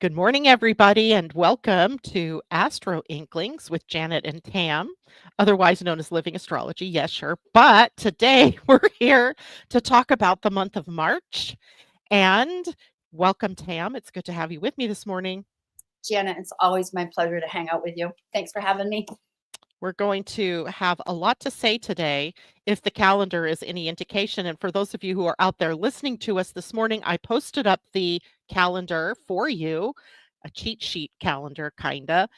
Good morning, everybody, and welcome to Astro-Inklings with Janet and Tam, otherwise known as Living Astrology. Yes, sure. But today we're here to talk about the month of March. And welcome, Tam. It's good to have you with me this morning. Janet, it's always my pleasure to hang out with you. Thanks for having me. We're going to have a lot to say today if the calendar is any indication. And for those of you who are out there listening to us this morning, I posted up the calendar for you, a cheat sheet calendar, kinda,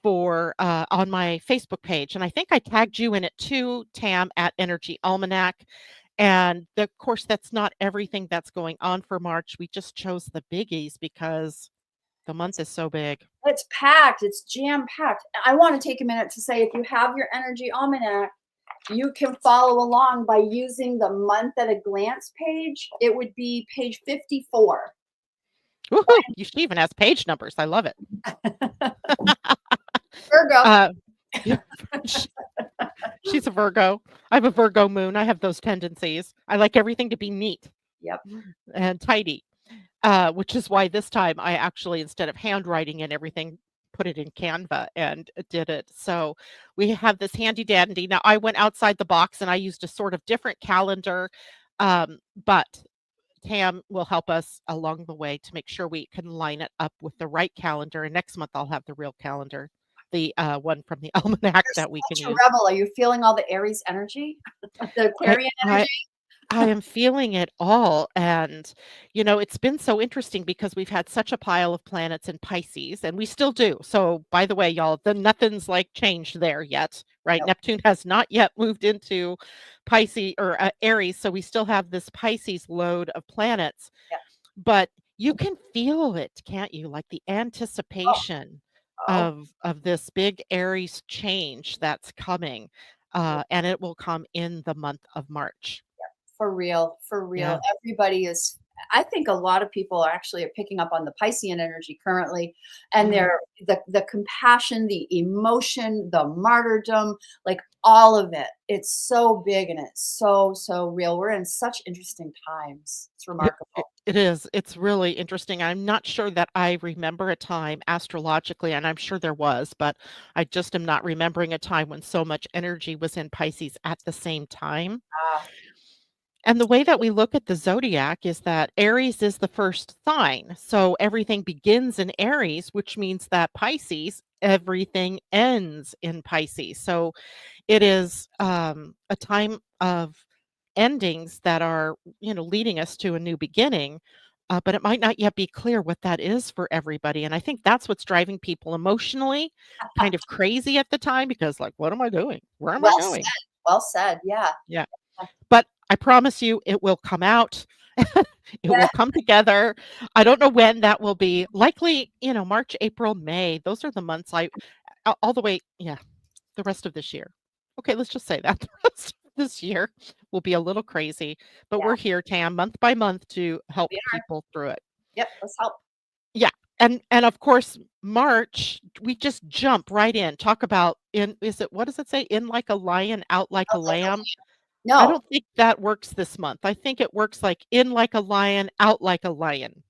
for on my Facebook page. And I think I tagged you in it too, Tam, at Energy Almanac. And of course, that's not everything that's going on for March. We just chose the biggies because the month is so big. It's packed, it's jam packed. I want to take a minute to say if you have your Energy Almanac, you can follow along by using the month at a glance page. It would be page 54. Woohoo! She even has page numbers. I love it. Virgo. Yeah, she's a Virgo. I have a Virgo moon. I have those tendencies. I like everything to be neat. Yep. And tidy, which is why this time I actually, instead of handwriting and everything, put it in Canva and did it. So we have this handy dandy. Now I went outside the box and I used a sort of different calendar, but Tam will help us along the way to make sure we can line it up with the right calendar. And next month I'll have the real calendar, the one from the almanac You're that we can such a use. rebel. Are you feeling all the Aries energy? The Aquarian I energy? I am feeling it all. And, it's been so interesting because we've had such a pile of planets in Pisces, and we still do. So, by the way, y'all, nothing's like changed there yet, right? Nope. Neptune has not yet moved into Pisces or Aries. So, we still have this Pisces load of planets, Yeah. but you can feel it, can't you? Like the anticipation Oh, of this big Aries change that's coming. And it will come in the month of March. for real, for real. Yeah. Everybody is. I think a lot of people actually are picking up on the Piscean energy currently, and Mhm. they're the compassion, the emotion, the martyrdom, like all of it. It's so big and it's so real. We're in such interesting times. It's remarkable. It is. It's really interesting. I'm not sure that I remember a time astrologically, and I'm sure there was, but I just am not remembering a time when so much energy was in Pisces at the same time. Ah, And the way that we look at the zodiac is that Aries is the first sign. So everything begins in Aries, which means that Pisces, everything ends in Pisces. So it is a time of endings that are, leading us to a new beginning. But it might not yet be clear what that is for everybody. And I think that's what's driving people emotionally kind of crazy at the time because, like, what am I doing? Where am I well going? said. Well said. Yeah. Yeah. But I promise you it will come out. It Yeah. will come together. I don't know when that will be. Likely, March, April, May. Those are the months all the way, yeah, the rest of this year. Okay, let's just say that the rest of this year will be a little crazy, but Yeah. we're here, Tam, month by month to help We are. people through it. Yep. Let's help. Yeah. And of course, March, we just jump right in. Talk about what does it say? In like a lion, out like a Sounds like lamb. I no. don't think that works this month. I think it works like in like a lion, out like a lion.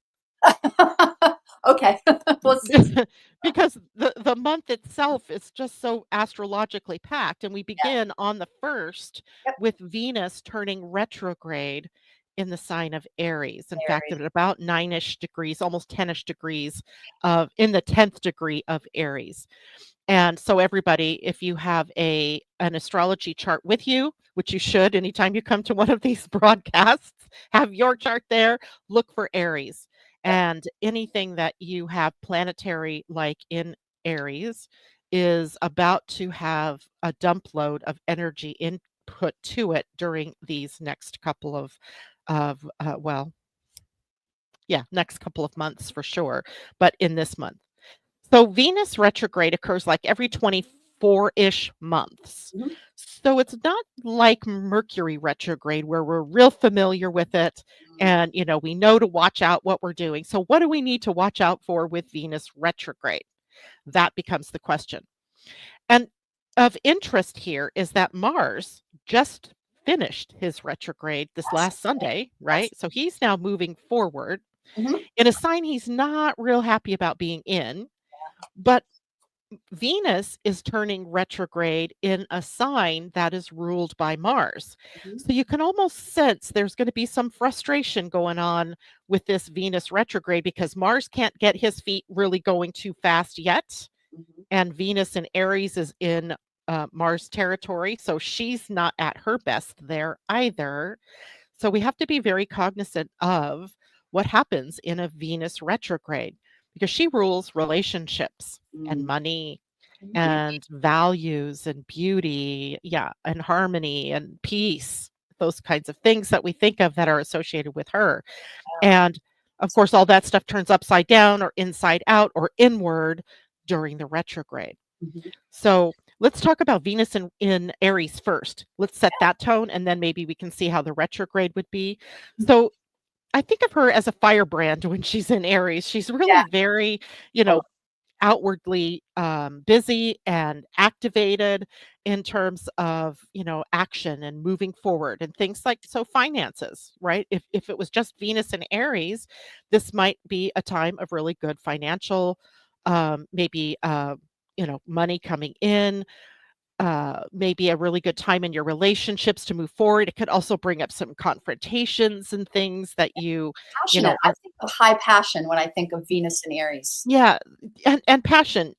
Okay. We'll see. Because the month itself is just so astrologically packed, and we Yeah. begin on the 1st Yep. with Venus turning retrograde in the sign of Aries. In fact, Aries. at about 9-ish degrees, almost 10-ish degrees of in the 10th degree of Aries. And so everybody, if you have an astrology chart with you, which you should anytime you come to one of these broadcasts, have your chart there, look for Aries. Yep. And anything that you have planetary like in Aries is about to have a dump load of energy input to it during these next couple of next couple of months for sure, but in this month. So Venus retrograde occurs like every 24-ish months. Mhm. So it's not like Mercury retrograde where we're real familiar with it Mm. and we know to watch out what we're doing. So what do we need to watch out for with Venus retrograde? That becomes the question. And of interest here is that Mars just finished his retrograde this last Sunday, right? Yes. So he's now moving forward. Mhm. in a sign he's not real happy about being in. But Venus is turning retrograde in a sign that is ruled by Mars. Mhm. So you can almost sense there's going to be some frustration going on with this Venus retrograde because Mars can't get his feet really going too fast yet. Mhm. And Venus in Aries is in Mars territory. So she's not at her best there either. So we have to be very cognizant of what happens in a Venus retrograde because she rules relationships and Mm. money Mhm. and values and beauty, yeah, and harmony and peace, those kinds of things that we think of that are associated with her. And of course, all that stuff turns upside down or inside out or inward during the retrograde. Mhm. So let's talk about Venus in Aries first. Let's set that tone and then maybe we can see how the retrograde would be. So I think of her as a firebrand when she's in Aries. She's Yeah. really very, you Oh, know, outwardly busy and activated in terms of action and moving forward and things like so finances, right? If it was just Venus and Aries, this might be a time of really good financial maybe money coming in, maybe a really good time in your relationships to move forward. It could also bring up some confrontations and things that passionate. I are, think of high passion when I think of Venus and Aries. yeah, and passion,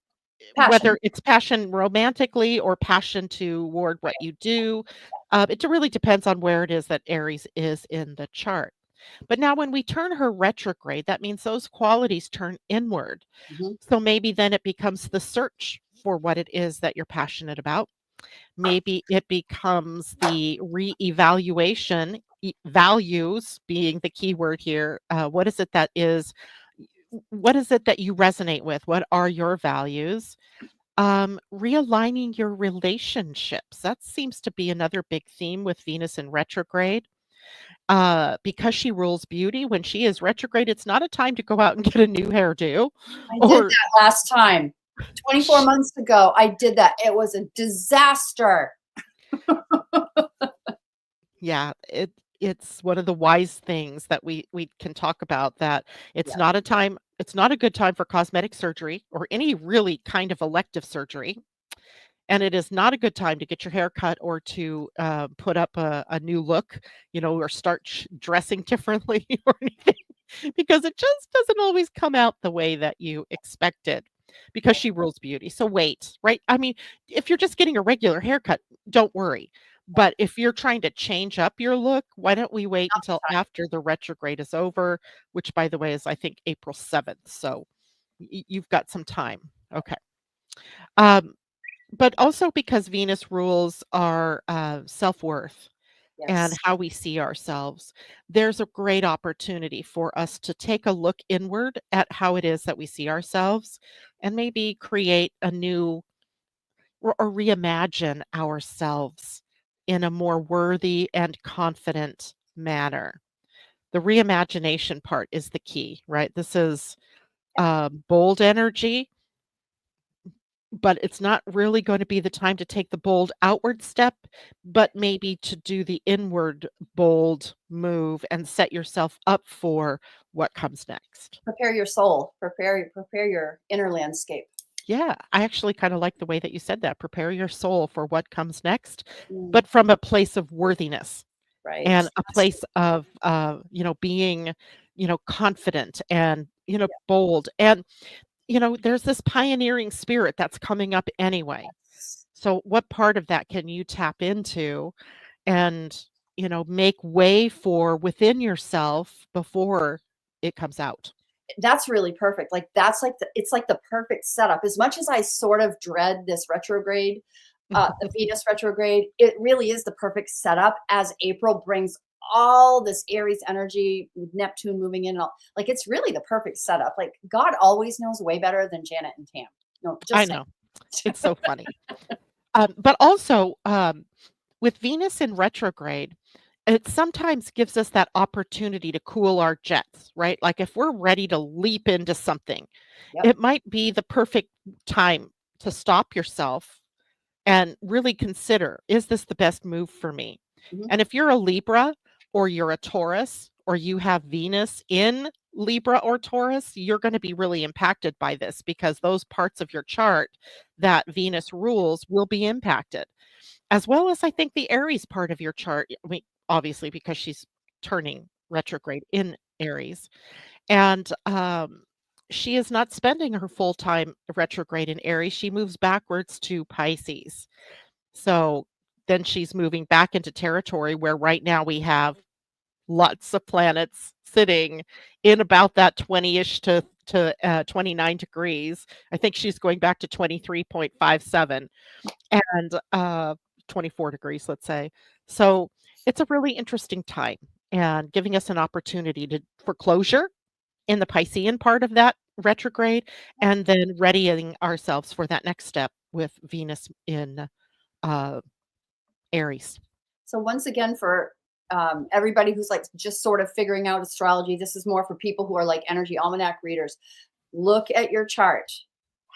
Passion. whether it's passion romantically or passion toward what you do. It really depends on where it is that Aries is in the chart. But now, when we turn her retrograde, that means those qualities turn inward. Mhm. So maybe then it becomes the search for what it is that you're passionate about. Maybe it becomes the reevaluation, values being the key word here. What is it that is? What is it that you resonate with? What are your values? Realigning your relationships. That seems to be another big theme with Venus in retrograde. Because she rules beauty, when she is retrograde, it's not a time to go out and get a new hairdo I did or that last time. 24 sh- months ago, I did that. It was a disaster. yeah, it's one of the wise things that we can talk about, that Yeah. it's not a good time for cosmetic surgery or any really kind of elective surgery. And it is not a good time to get your hair cut or to put up a new look, or start dressing differently or anything, because it just doesn't always come out the way that you expected because she rules beauty. So wait, right? I mean, if you're just getting a regular haircut, don't worry. But if you're trying to change up your look, why don't we wait until after the retrograde is over, which by the way is I think April 7th. So you've got some time. Okay. Um, but also because Venus rules our self-worth and Yes. how we see ourselves, there's a great opportunity for us to take a look inward at how it is that we see ourselves and maybe create a new or reimagine ourselves in a more worthy and confident manner. The reimagination part is the key, right? This is bold energy, but it's not really going to be the time to take the bold outward step, but maybe to do the inward bold move and set yourself up for what comes next. Prepare your soul. Prepare your inner landscape. Yeah, I actually kind of like the way that you said that. Prepare your soul for what comes next, Mm, but from a place of worthiness right. and a That's place of being, confident and, yeah. bold. And there's this pioneering spirit that's coming up anyway. So what part of that can you tap into and, make way for within yourself before it comes out? That's really perfect. Like that's like it's like the perfect setup. As much as I sort of dread this retrograde, the Venus retrograde, it really is the perfect setup as April brings all this Aries energy with Neptune moving in and all. Like it's really the perfect setup. Like God always knows way better than Janet and Tam. No, I just saying. know. It's so funny. But also, with Venus in retrograde, it sometimes gives us that opportunity to cool our jets, right? Like if we're ready to leap into something, Yep. it might be the perfect time to stop yourself and really consider, is this the best move for me? Mhm. And if you're a Libra or you're a Taurus or you have Venus in Libra or Taurus, you're going to be really impacted by this because those parts of your chart that Venus rules will be impacted, as well as I think the Aries part of your chart. I mean, obviously, because she's turning retrograde in Aries. And she is not spending her full time retrograde in Aries. She moves backwards to Pisces. So then she's moving back into territory where right now we have lots of planets sitting in about that 20-ish to 29 degrees. I think she's going back to 23.57 and 24 degrees, let's say. So it's a really interesting time and giving us an opportunity for closure in the Piscean part of that retrograde, and then readying ourselves for that next step with Venus in uh, Aries. So once again, for everybody who's like just sort of figuring out astrology, this is more for people who are like energy almanac readers. Look at your chart.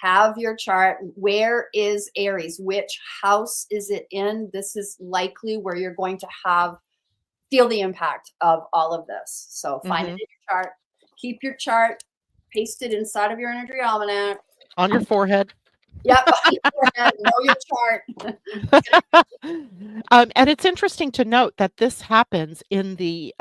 Have your chart. Where is Aries? Which house is it in? This is likely where you're going to feel the impact of all of this. So find it in Mhm. your chart. Keep your chart pasted inside of your energy almanac. On your forehead. Yep. Know your chart. And it's interesting to note that this happens in the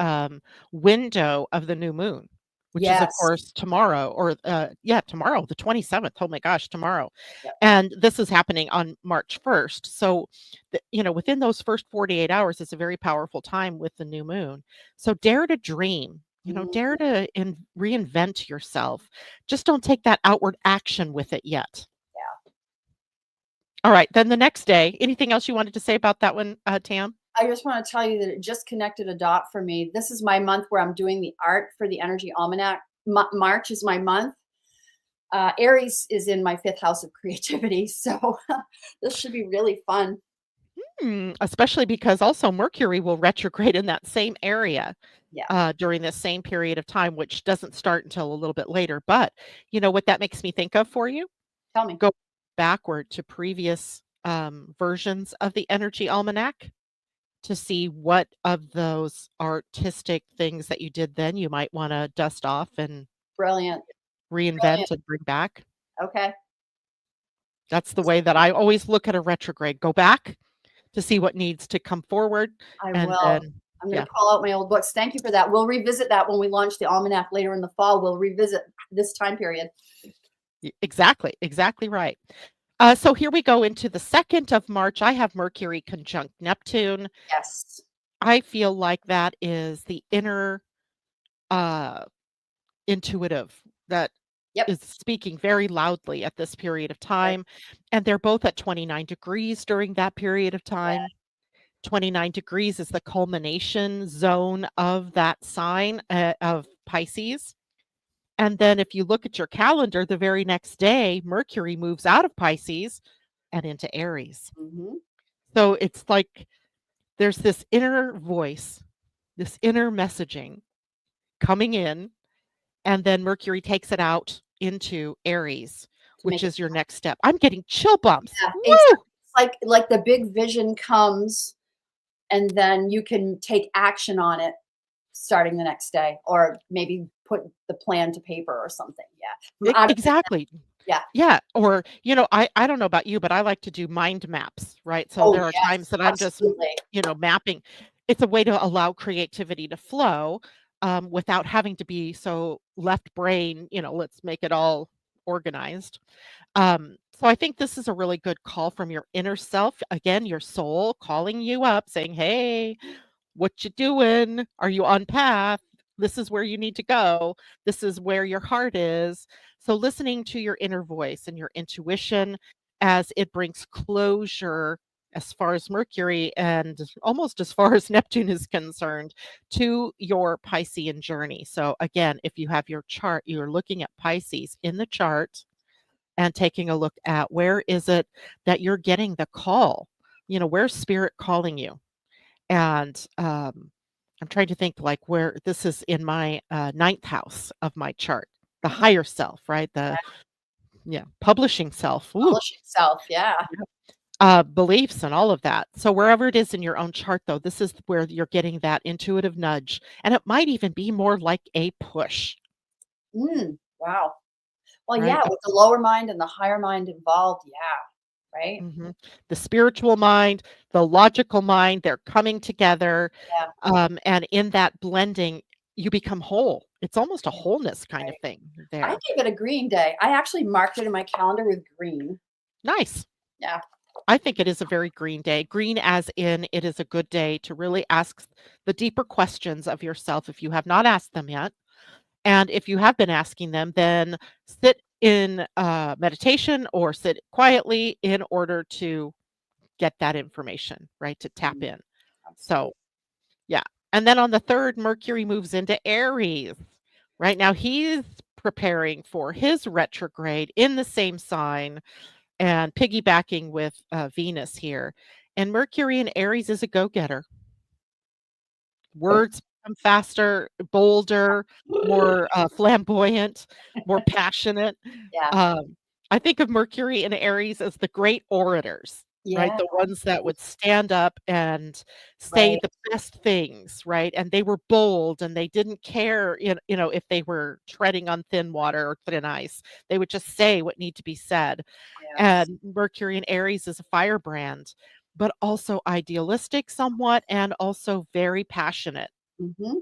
window of the new moon, which is, of Yes. course, tomorrow, or yeah, tomorrow, the 27th. Oh my gosh, tomorrow. Yep. And this is happening on March 1st. So, within those first 48 hours, it's a very powerful time with the new moon. So, dare to dream. Dare to reinvent yourself. Just don't take that outward action with it yet. All right, then the next day, anything else you wanted to say about that one, Tam? I just want to tell you that it just connected a dot for me. This is my month where I'm doing the art for the Energy Almanac. March is my month. Aries is in my 5th house of creativity. So this should be really fun. Especially because also Mercury will retrograde in that same area Yeah. during this same period of time, which doesn't start until a little bit later. But you know what that makes me think of for you? Tell me. Go backward to previous versions of the Energy Almanac to see what of those artistic things that you did then you might want to dust off and Brilliant. reinvent and bring back. Okay. That's the way that I always look at a retrograde. Go back to see what needs to come forward, I and will. then I'm going yeah, to call out my old books. Thank you for that. We'll revisit that when we launch the almanac later in the fall. We'll revisit this time period. exactly right. So here we go into the 2nd of March. I have Mercury conjunct Neptune. Yes. I feel like that is the inner uh, intuitive that Yep. is speaking very loudly at this period of time. And they're both at 29 degrees during that period of time. 29 degrees is the culmination zone of that sign of Pisces. And then if you look at your calendar, the very next day, Mercury moves out of Pisces and into Aries. Mm-hmm. So it's like there's this inner voice, this inner messaging coming in, and then Mercury takes it out into Aries, which is your next step. I'm getting chill bumps. Yeah, Woo! exactly. It's like the big vision comes, and then you can take action on it starting the next day, or maybe put the plan to paper or something. Yeah. Exactly. Yeah. Yeah, or, I don't know about you, but I like to do mind maps, right? So Oh, there are times yes, that I'm just, absolutely. mapping. It's a way to allow creativity to flow, without having to be so left brain, let's make it all organized. So I think this is a really good call from your inner self. Again, your soul calling you up saying, "Hey, what you doing? Are you on path? This is where you need to go. This is where your heart is." So listening to your inner voice and your intuition as it brings closure as far as Mercury and almost as far as Neptune is concerned to your Piscean journey. So again, if you have your chart, you're looking at Pisces in the chart and taking a look at where is it that you're getting the call? Where's spirit calling you? And I'm trying to think like where this is in my 9th house of my chart, the higher self, right? Publishing self, ooh, Publishing self. Yeah. beliefs and all of that. So wherever it is in your own chart, though, this is where you're getting that intuitive nudge, and it might even be more like a push. Wow. Well, right? yeah, with the lower mind and the higher mind involved, yeah, right? Mhm. The spiritual mind, the logical mind, they're coming together, Yeah, and in that blending, you become whole. It's almost a yeah, wholeness kind of right. thing I there. gave it a green day. I actually marked it in my calendar with green. Nice. Yeah. I think it is a very green day. Green as in it is a good day to really ask the deeper questions of yourself if you have not asked them yet. And if you have been asking them, then sit in meditation or sit quietly in order to get that information, right? To tap Mm, in. So, absolutely. yeah. And then on the 3rd, Mercury moves into Aries. Right now, he's preparing for his retrograde in the same sign and piggybacking with Venus here. And Mercury in Aries is a go getter. Words become faster, bolder, more flamboyant, more passionate. Yeah. Um, I think of Mercury in Aries as the great orators, right? Yeah. The ones that would stand up and say Right. the best things, right? And they were bold and they didn't care, if they were treading on thin water or thin ice. They would just say what need to be said. Yes. And Mercury in Aries is a firebrand, but also idealistic somewhat and also very passionate. Mhm.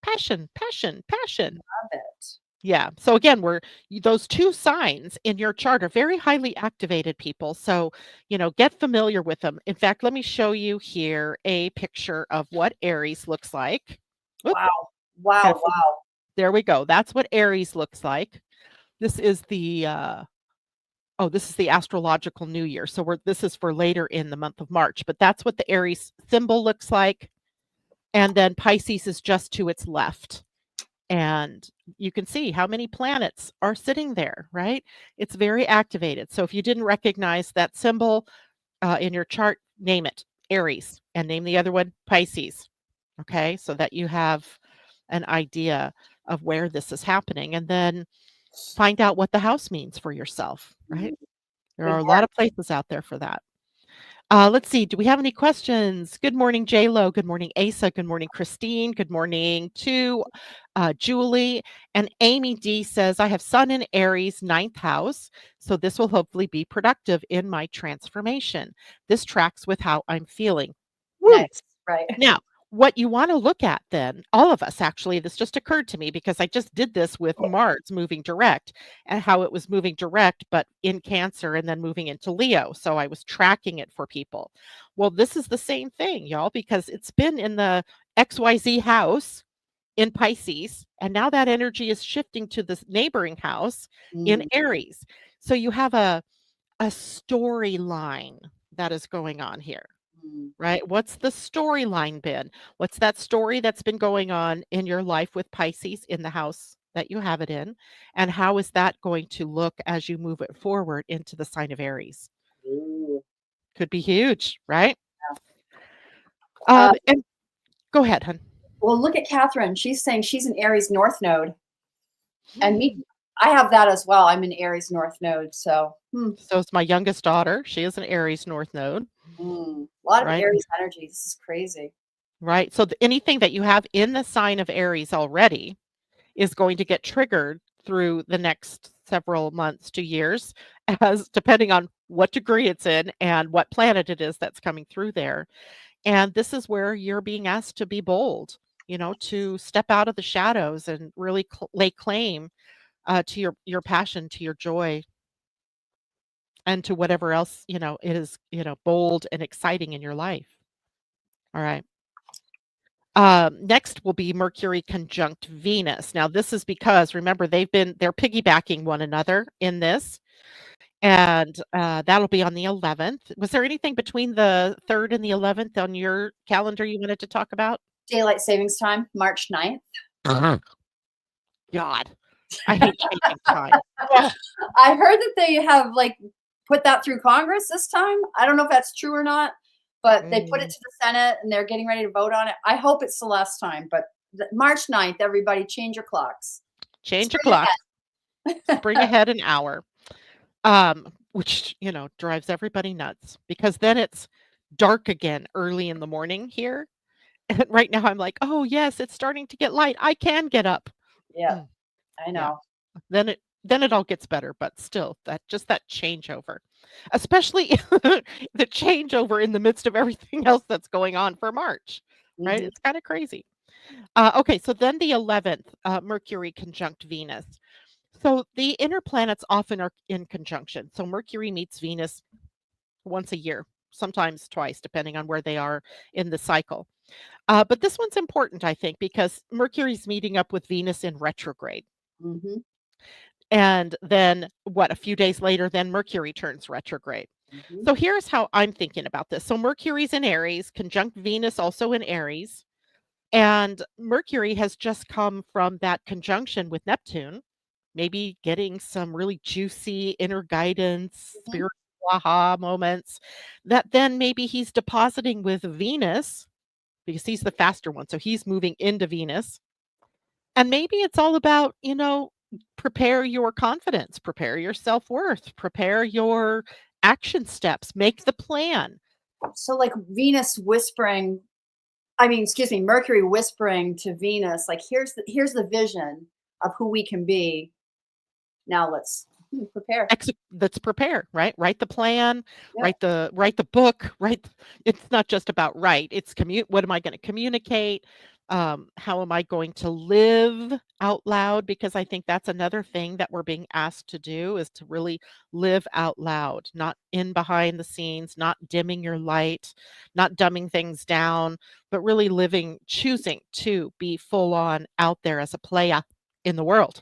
Passion, passion, passion. Love it. Yeah. So again, those 2 signs in your chart are very highly activated people. So, get familiar with them. In fact, let me show you here a picture of what Aries looks like. Oop, Wow. gotta Wow, flip- wow. there we go. That's what Aries looks like. This is the this is the astrological new year. So this is for later in the month of March, but that's what the Aries symbol looks like. And then Pisces is just to its left. And you can see how many planets are sitting there, right? It's very activated. So if you didn't recognize that symbol in your chart, name it Aries and name the other one Pisces. Okay. So that you have an idea of where this is happening. And then find out what the house means for yourself, right? Mm, There good are a lot work. of places out there for that. Let's see. Do we have any questions? Good morning, Lo. Good morning, Asa. Good morning, Christine. Good morning to Julie. And Amy D says, I have Sun in Aries, ninth house. So this will hopefully be productive in my transformation. This tracks with how I'm feeling. Woo! Nice. Right. Now, what you want to look at then, all of us actually, this just occurred to me because I just did this with Mars moving direct and how it was moving direct, but in Cancer and then moving into Leo. So I was tracking it for people. Well, this is the same thing, y'all, because it's been in the XYZ house in Pisces, and now that energy is shifting to this neighboring house in Mm, Aries. So you have a storyline that is going on here. mm. Right? What's the storyline been? What's that story that's been going on in your life with Pisces in the house that you have it in? And how is that going to look as you move it forward into the sign of Aries? Ooh. Could be huge, right? Uh, And go ahead, hun. well, look at Catherine. She's saying she's an Aries North Node. And me, Hmm. I have that as well. I'm an Aries North Node. So, So it's my youngest daughter. She is an Aries North Node, a lot of right? Aries energy. This is crazy. Right. So anything that you have in the sign of Aries already is going to get triggered through the next several months to years as depending on what degree it's in and what planet it is that's coming through there. And this is where you're being asked to be bold, to step out of the shadows and really lay claim to your passion, to your joy, and to whatever else it is bold and exciting in your life. All right. Next will be Mercury conjunct Venus. Now, this is because remember they're piggybacking one another in this, and that'll be on the 11th. Was there anything between the 3rd and the 11th on your calendar you wanted to talk about? Daylight savings time, March 9th. God, I hate changing time. Oh, I heard that they have like put that through Congress this time. I don't know if that's true or not, but they put it mm, to the Senate and they're getting ready to vote on it. I hope it's the last time, but March 9th, everybody change your clocks. change your Spring clock. ahead. Spring ahead an hour. Which drives everybody nuts because then it's dark again early in the morning here. And right now I'm like, oh yes, it's starting to get light. I can get up. Yeah. Mm. I Yeah. know. Then it all gets better, but still that changeover. Especially the changeover in the midst of everything else that's going on for March, right? Hmm. It's kind of crazy. Okay, so then the 11th, Mercury conjunct Venus. So the inner planets often are in conjunction. So Mercury meets Venus once a year, sometimes twice, depending on where they are in the cycle. But this one's important, I think, because Mercury's meeting up with Venus in retrograde. Hmm. And then what, a few days later, then Mercury turns retrograde. Hmm. So here's how I'm thinking about this. So Mercury's in Aries, conjunct Venus also in Aries. And Mercury has just come from that conjunction with Neptune, maybe getting some really juicy inner guidance, Hmm. spiritual aha moments that then maybe he's depositing with Venus because he's the faster one. So he's moving into Venus. And maybe it's all about, prepare your confidence, prepare your self worth, prepare your action steps, make the plan. So like Venus whispering, I mean, excuse me, Mercury whispering to Venus, like here's the vision of who we can be. Now let's prepare. Let's prepare, right? Write the plan, Yep. write the book, it's not just about it's what am I going to communicate? How am I going to live out loud? Because I think that's another thing that we're being asked to do is to really live out loud, not in behind the scenes, not dimming your light, not dumbing things down, but really choosing to be full on out there as a player in the world.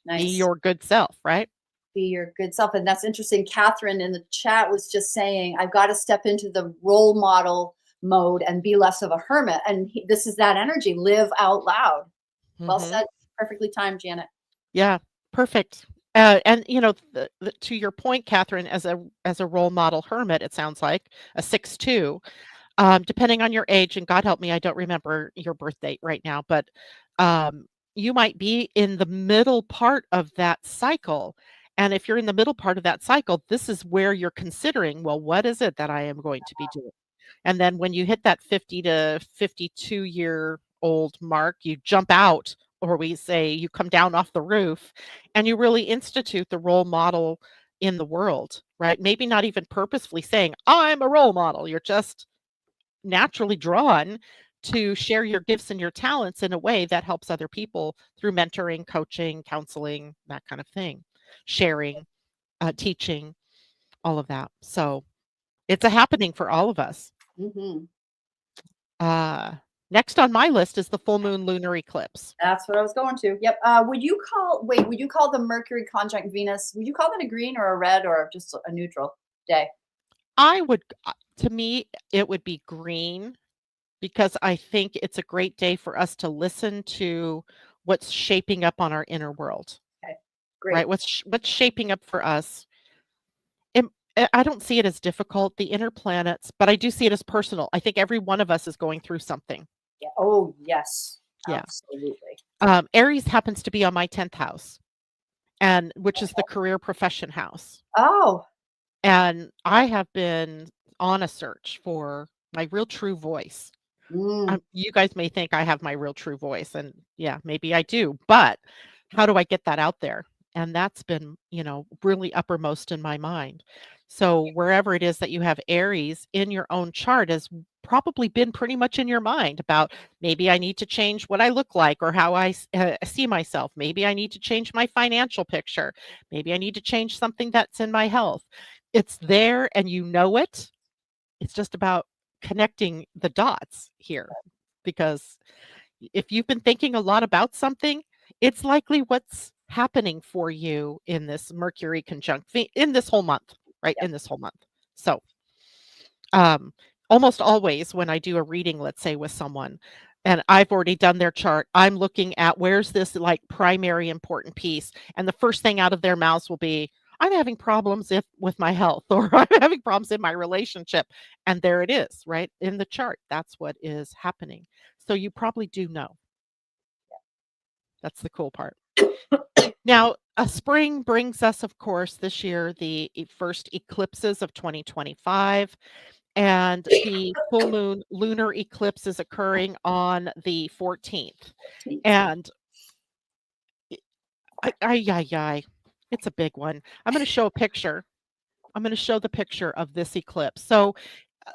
Be Nice. your good self, right? Be your good self. And that's interesting. Catherine in the chat was just saying, I've got to step into the role model mode and be less of a hermit. And this is that energy. Live out loud. Well Mhm. said. Perfectly timed, Janet. Yeah, perfect. And to your point, Catherine, as a role model hermit, it sounds like a 6'2", depending on your age, and God help me, I don't remember your birth date right now, but um, you might be in the middle part of that cycle. And if you're in the middle part of that cycle, this is where you're considering, well, what is it that I am going to be doing? And then when you hit that 50 to 52-year-old mark, you jump out, or we say you come down off the roof, and you really institute the role model in the world, right? Maybe not even purposefully saying, I'm a role model. You're just naturally drawn to share your gifts and your talents in a way that helps other people through mentoring, coaching, counseling, that kind of thing, sharing, teaching, all of that. So it's a happening for all of us. Hmm. Uh, Next on my list is the full moon lunar eclipse. That's what I was going to. Yep. Would you call the Mercury conjunct Venus, would you call that a green or a red or just a neutral day? To me, it would be green because I think it's a great day for us to listen to what's shaping up on our inner world, Okay. Great. right? What's shaping up for us. I don't see it as difficult, the inner planets, but I do see it as personal. I think every one of us is going through something. Yeah. Oh, yes. Yeah. Absolutely. Aries happens to be on my 10th house, and which is the career profession house. Oh. And I have been on a search for my real true voice. Mm. You guys may think I have my real true voice, and yeah, maybe I do, but how do I get that out there? And that's been, really uppermost in my mind. So wherever it is that you have Aries in your own chart has probably been pretty much in your mind about maybe I need to change what I look like or how see myself. Maybe I need to change my financial picture. Maybe I need to change something that's in my health. It's there and you know it. It's just about connecting the dots here because if you've been thinking a lot about something, it's likely what's happening for you in this Mercury conjunct in this whole month, right? Yep. In this whole month. So, um, almost always when I do a reading, let's say with someone, and I've already done their chart, I'm looking at where's this like primary important piece, and the first thing out of their mouths will be, "I'm having problems with my health," or "I'm having problems in my relationship," and there it is, right in the chart. That's what is happening. So you probably do know. That's the cool part. Now, spring brings us, of course, this year the first eclipses of 2025. And the full moon lunar eclipse is occurring on the 14th. And Ay. It's a big one. I'm going to show a picture. I'm going to show the picture of this eclipse. So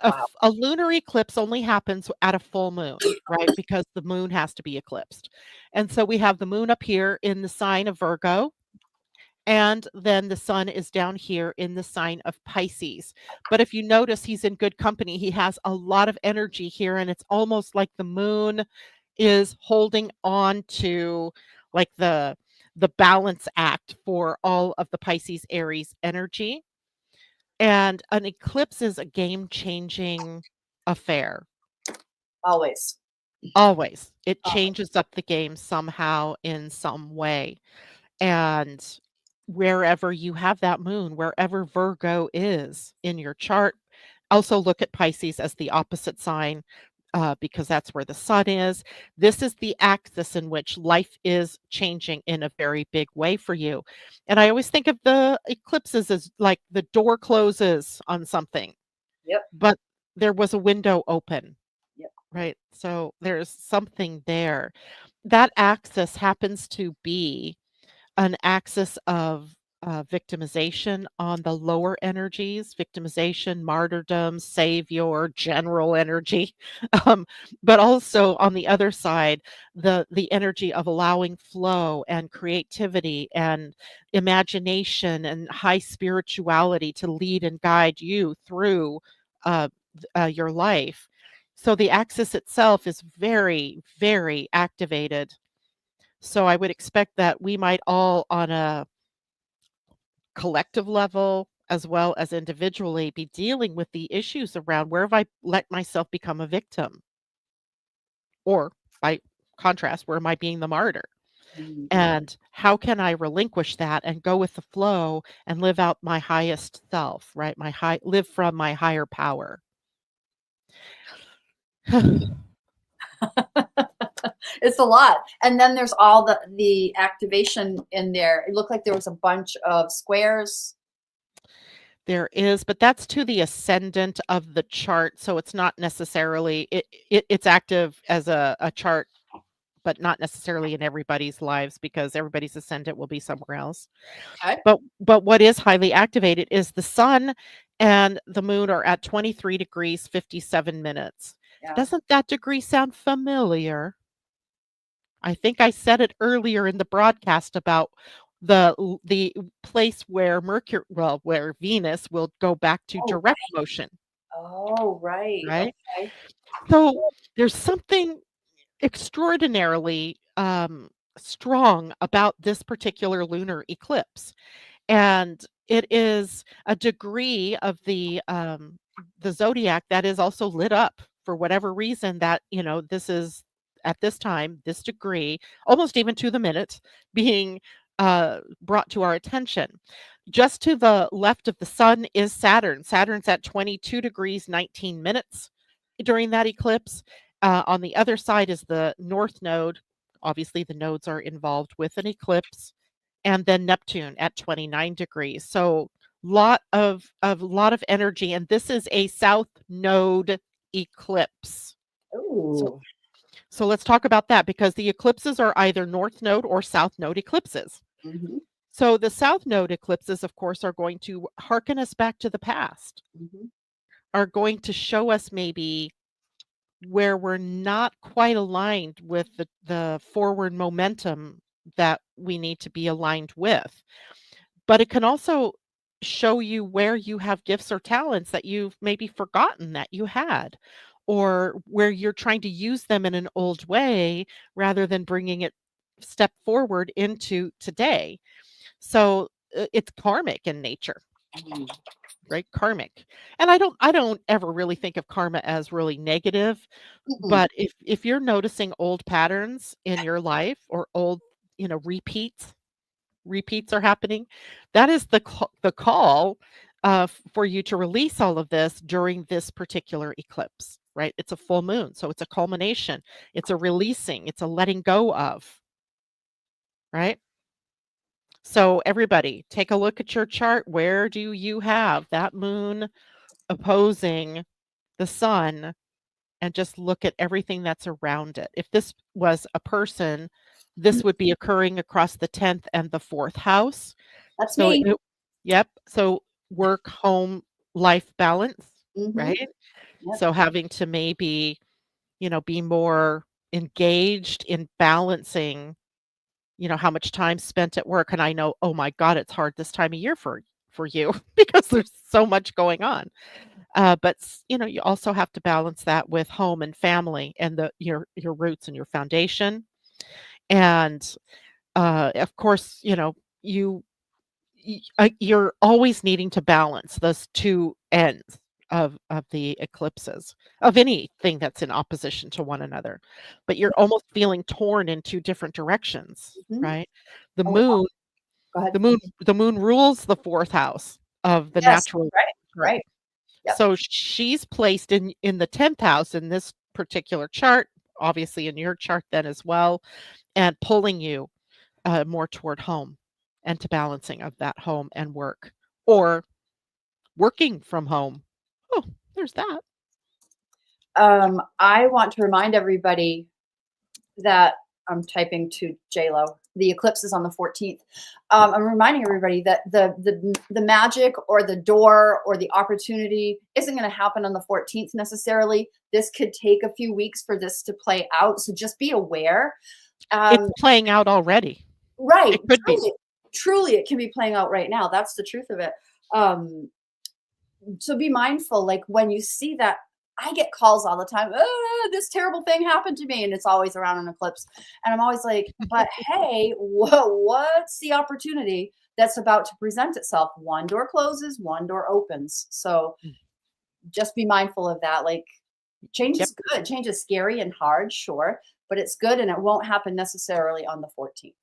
Wow. a lunar eclipse only happens at a full moon, right? Because the moon has to be eclipsed. And so we have the moon up here in the sign of Virgo, and then the sun is down here in the sign of Pisces. But if you notice, he's in good company. He has a lot of energy here, and it's almost like the moon is holding on to like the balance act for all of the Pisces Aries energy. And an eclipse is a game-changing affair. Always. Always. It Always. changes up the game somehow in some way. And wherever you have that moon, wherever Virgo is in your chart, also look at Pisces as the opposite sign, because that's where the sun is. This is the axis in which life is changing in a very big way for you. And I always think of the eclipses as like the door closes on something, Yep. but there was a window open, Yep. right? So there's something there. That axis happens to be an axis of victimization on the lower energies, victimization, martyrdom, savior, general energy, um, but also on the other side, the energy of allowing flow and creativity and imagination and high spirituality to lead and guide you through uh, your life. So the axis itself is very, very activated. So I would expect that we might all, on a collective level as well as individually, be dealing with the issues around where have I let myself become a victim? Or by contrast, where am I being the martyr? Mhm. And how can I relinquish that and go with the flow and live out my highest self, right? Live from my higher power. It's a lot. And then there's all the activation in there. It looked like there was a bunch of squares. There is, but that's to the ascendant of the chart, so it's not necessarily it's active as a chart, but not necessarily in everybody's lives because everybody's ascendant will be somewhere else. Okay. But what is highly activated is the sun and the moon are at 23 degrees 57 minutes. Yeah. Doesn't that degree sound familiar? I think I said it earlier in the broadcast about the place where where Venus will go back to Oh, direct motion, oh, right. right? Okay. So there's something extraordinarily strong about this particular lunar eclipse, and it is a degree of the zodiac that is also lit up for whatever reason that, this is at this time, this degree, almost even to the minute, being brought to our attention. Just to the left of the sun is Saturn. Saturn's at 22 degrees 19 minutes during that eclipse. On the other side is the north node. Obviously, the nodes are involved with an eclipse, and then Neptune at 29 degrees. So lot of energy, and this is a south node eclipse. So Ooh. so let's talk about that because the eclipses are either north node or south node eclipses. Mm-hmm. So the south node eclipses, of course, are going to hearken us back to the past, Mm-hmm. are going to show us maybe where we're not quite aligned with the forward momentum that we need to be aligned with. But it can also show you where you have gifts or talents that you've maybe forgotten that you had, or where you're trying to use them in an old way rather than bringing it step forward into today. So it's karmic in nature, Mm-hmm. right? Karmic. And I don't ever really think of karma as really negative, Mm-mm. but if you're noticing old patterns in your life or old, repeats are happening, that is the call for you to release all of this during this particular eclipse, right? It's a full moon, so it's a culmination, it's a releasing, it's a letting go of, right? So everybody, take a look at your chart. Where do you have that moon opposing the sun? And just look at everything that's around it. If this was a person, This would be occurring across the 10th and the 4th house. That's So me. yep. So work, home, life balance, Mm-hmm. right? Yep. So having to maybe, be more engaged in balancing, how much time spent at work. And I know, oh my God, it's hard this time of year for you because there's so much going on. But you also have to balance that with home and family and your roots and your foundation. And of course, you're always needing to balance those two ends of the eclipses of anything that's in opposition to one another. But you're almost feeling torn in two different directions, Mm-hmm. right? The Oh, moon, go ahead. the moon rules the fourth house of the Yes. natural Right. chart. Right. Yep. So she's placed in the 10th house in this particular chart, obviously in your chart then as well, and pulling you more toward home and to balancing of that home and work or working from home. Oh, there's that. I want to remind everybody that I'm typing to JLo. The eclipse is on the 14th. I'm reminding everybody that the magic or the door or the opportunity isn't going to happen on the 14th necessarily. This could take a few weeks for this to play out. So just be aware. It's playing out already. Right. It could be. Truly, it can be playing out right now. That's the truth of it. So be mindful, like when you see that. I get calls all the time. Oh, this terrible thing happened to me, and it's always around an eclipse. And I'm always like, but hey, what's the opportunity that's about to present itself? One door closes, one door opens. So just be mindful of that. Like change Yep. is good. Change is scary and hard, sure, but it's good, and it won't happen necessarily on the 14th.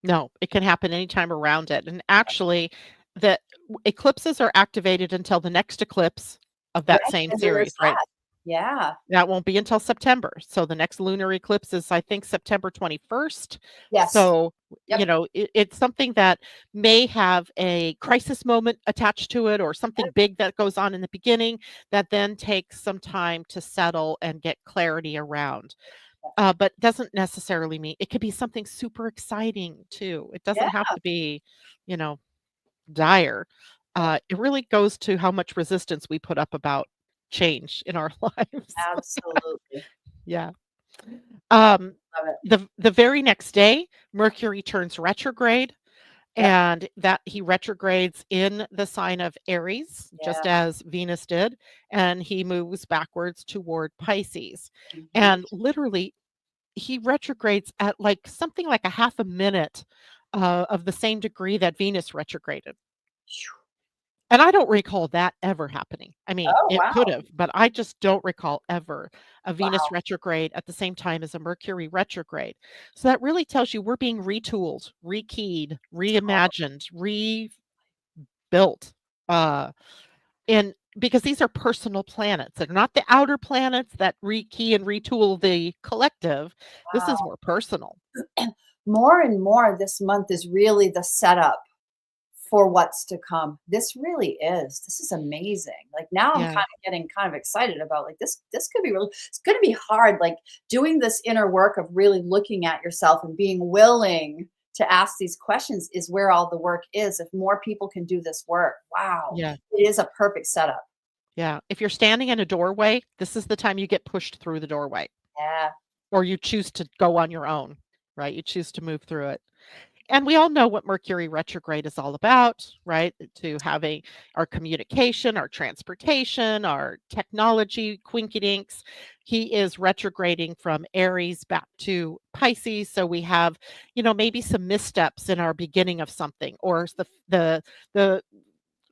No, it can happen anytime around it. And actually, the eclipses are activated until the next eclipse of Right, that same and there's series, right? that. Yeah. That won't be until September. So the next lunar eclipse is, I think, September 21st. Yes. So, Yep. it's something that may have a crisis moment attached to it or something big that goes on in the beginning that then takes some time to settle and get clarity around. But doesn't necessarily mean it could be something super exciting too. It Yeah. doesn't have to be, you know, dire. It really goes to how much resistance we put up about change in our lives. Absolutely. Yeah. Um, Love it. the very next day, Mercury turns retrograde, Yep. and that he retrogrades in the sign of Aries, just Yeah. as Venus did, and he moves backwards toward Pisces. Mhm. And literally, he retrogrades at like something like a half a minute of the same degree that Venus retrograded. And I don't recall that ever happening. I mean, Oh, it could wow. have, but I just don't recall ever a Venus Wow. retrograde at the same time as a Mercury retrograde. So that really tells you we're being retooled, rekeyed, reimagined, rebuilt. Uh, and because these are personal planets, they're not the outer planets that rekey and retool the collective. This is Wow. more personal. More and more this month is really the setup for what's to come. This really is. This is amazing. Like now I'm Yeah. kind of getting kind of excited about like this could be really it's going to be hard like doing this inner work of really looking at yourself and being willing to ask these questions is where all the work is. If more people can do this work. Wow. Yeah. It is a perfect setup. Yeah. If you're standing in a doorway, this is the time you get pushed through the doorway. Yeah. Or you choose to go on your own, right? You choose to move through it. And we all know what Mercury retrograde is all about, right? To having our communication, our transportation, our technology, quinkydinks. He is retrograding from Aries back to Pisces. So we have, maybe some missteps in our beginning of something, or the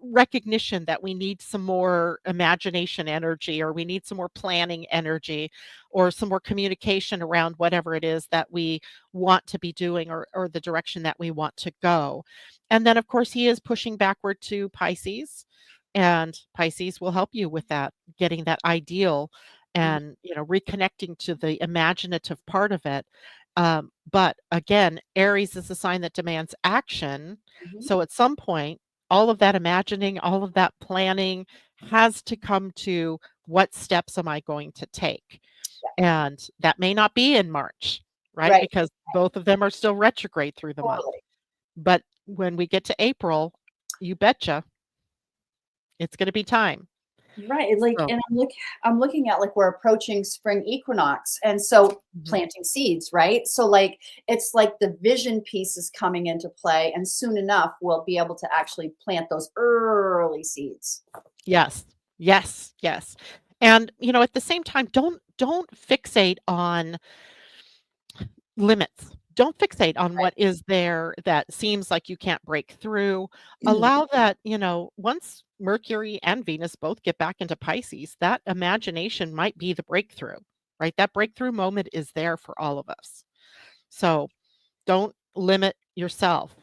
recognition that we need some more imagination energy, or we need some more planning energy, or some more communication around whatever it is that we want to be doing, or the direction that we want to go. And then of course he is pushing backward to Pisces, and Pisces will help you with that, getting that ideal Mhm. and reconnecting to the imaginative part of it. But again, Aries is a sign that demands action. Mhm. So at some point, all of that imagining, all of that planning has to come to what steps am I going to take? And that may not be in March. right? Right. Because both of them are still retrograde through the month. Totally. But when we get to April, you betcha it's going to be time. Right. Like, So, and I'm looking at like we're approaching spring equinox. And so mhm. planting seeds, right? So like it's like the vision piece is coming into play, and soon enough we'll be able to actually plant those early seeds. Yes. Yes, yes. And at the same time, don't fixate on limits. Don't fixate on what is there that seems like you can't break through. Right. Allow that, once Mercury and Venus both get back into Pisces, that imagination might be the breakthrough, right? That breakthrough moment is there for all of us. So don't limit yourself.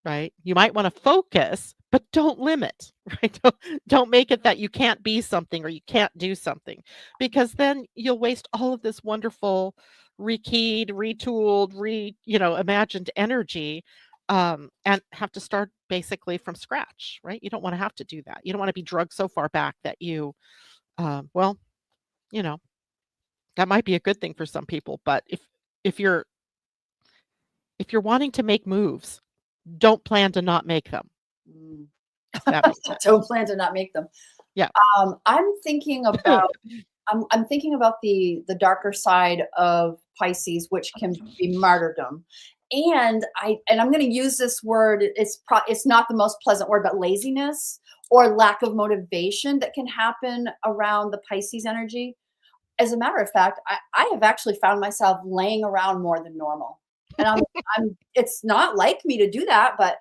Right? You might wanna focus, but don't limit, right? Don't make it that you can't be something or you can't do something, because then you'll waste all of this wonderful rekeyed, retooled, imagined energy, and have to start basically from scratch, right? You don't wanna have to do that. You don't wanna be drugged so far back that you, well, you know, that might be a good thing for some people, but if you're if you're wanting to make moves, don't plan to not make them, Mm. if that makes sense. Don't plan to not make them. Yeah. I'm thinking about I'm thinking about the darker side of Pisces, which can be martyrdom. And I'm going to use this word. It's not the most pleasant word, but laziness or lack of motivation that can happen around the Pisces energy. As a matter of fact, I have actually found myself laying around more than normal, and I'm. It's not like me to do that, but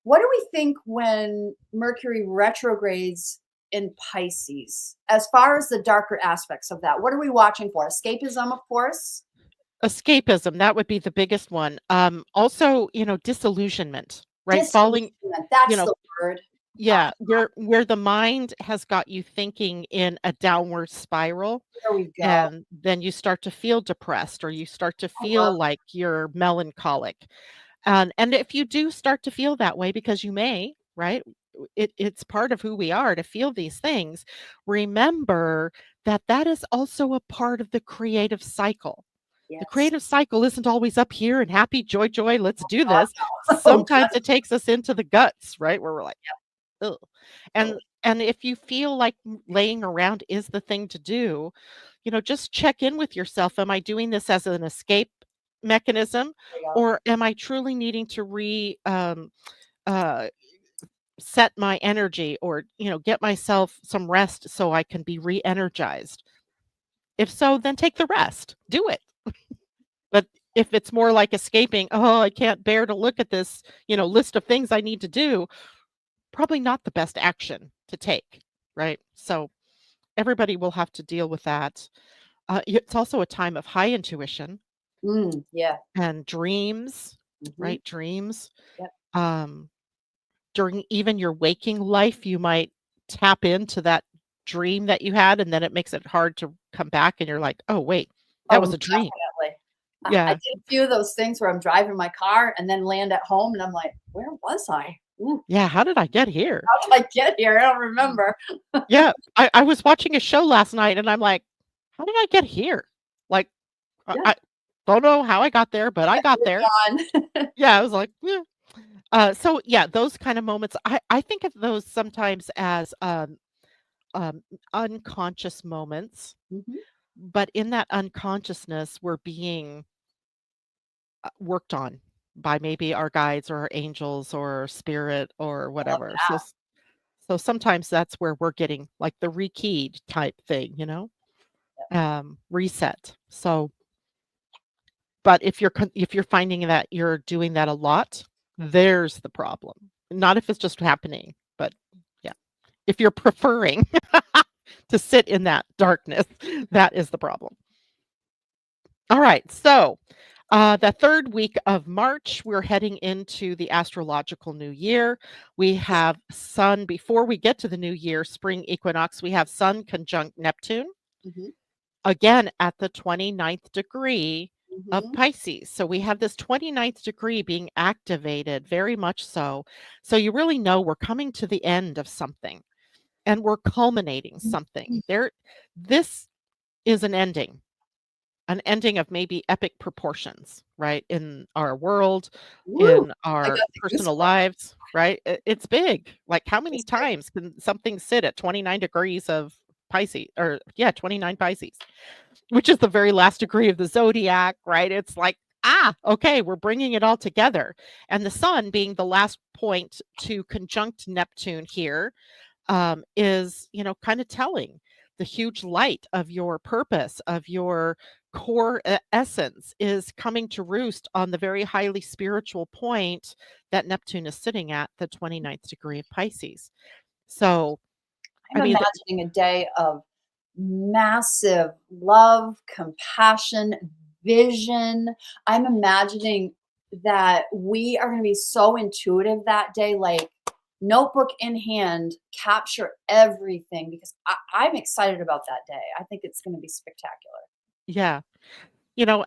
what do we think when Mercury retrogrades in Pisces? As far as the darker aspects of that, what are we watching for? Escapism, of course. Escapism, that would be the biggest one. Also, disillusionment, right? Falling, Disillusionment. you That's know the word. yeah, where the mind has got you thinking in a downward spiral, There we go. and then you start to feel depressed or you start to I love. feel like you're melancholic. And if you do start to feel that way, because you may, right? It's part of who we are to feel these things. Remember that that is also a part of the creative cycle. The Yes. creative cycle isn't always up here and happy, joy, joy, let's do God, this. no. Oh God. Sometimes it takes us into the guts, right? Where we're like, ugh. And Totally. and if you feel like laying around is the thing to do, just check in with yourself. Am I doing this as an escape mechanism, There we go. or am I truly needing to uh, set my energy, or get myself some rest so I can be re-energized? If so, then take the rest. Do it. But if it's more like escaping, oh, I can't bear to look at this, list of things I need to do, probably not the best action to take, right? So everybody will have to deal with that. It's also a time of high intuition Yeah. and dreams, Hmm. right? Dreams. Yep. Um, During even your waking life, you might tap into that dream that you had, and then it makes it hard to come back, and you're like, oh, wait, that Oh, was a dream. definitely. I Yeah. did a few of those things where I'm driving my car and then land at home, and I'm like, "Where was I? Ooh, Yeah. How did I get here? how did I get here? I don't remember." Yeah. I was watching a show last night, and I'm like, how did I get here? Like, Yeah, I don't know how I got there, but I got there. moving on. Yeah, I was like, "Yeah." So yeah, those kind of moments, I think of those sometimes as, um, unconscious moments, Mhm. but in that unconsciousness, we're being, worked on by maybe our guides or our angels or spirit or I love whatever. that. So sometimes that's where we're getting like the rekeyed type thing, reset. So but if you're finding that you're doing that a lot, there's the problem. Not if it's just happening, but yeah. If you're preferring to sit in that darkness, that is the problem. All right. So, the third week of March, we're heading into the astrological new year. We have Sun, before we get to the new year, spring equinox, we have Sun conjunct Neptune, Mhm, again at the 29th degree of mhm. Pisces. So we have this 29th degree being activated, very much so. So you really know we're coming to the end of something and we're culminating something. This is an ending. an ending of maybe epic proportions, right? In our world, Woo! in I our got the personal goosebumps. lives, right? It's big. Like how many It's big. times can something sit at 29 degrees of Pisces or yeah, 29 Pisces, which is the very last degree of the zodiac, right? It's like, okay, we're bringing it all together. And the sun being the last point to conjunct Neptune here is, kind of telling the huge light of your purpose, of your core essence is coming to roost on the very highly spiritual point that Neptune is sitting at, the 29th degree of Pisces. So, I'm I mean, imagining a day of massive love, compassion, vision. I'm imagining that we are going to be so intuitive that day, like notebook in hand, capture everything because I'm excited about that day. I think it's going to be spectacular. yeah,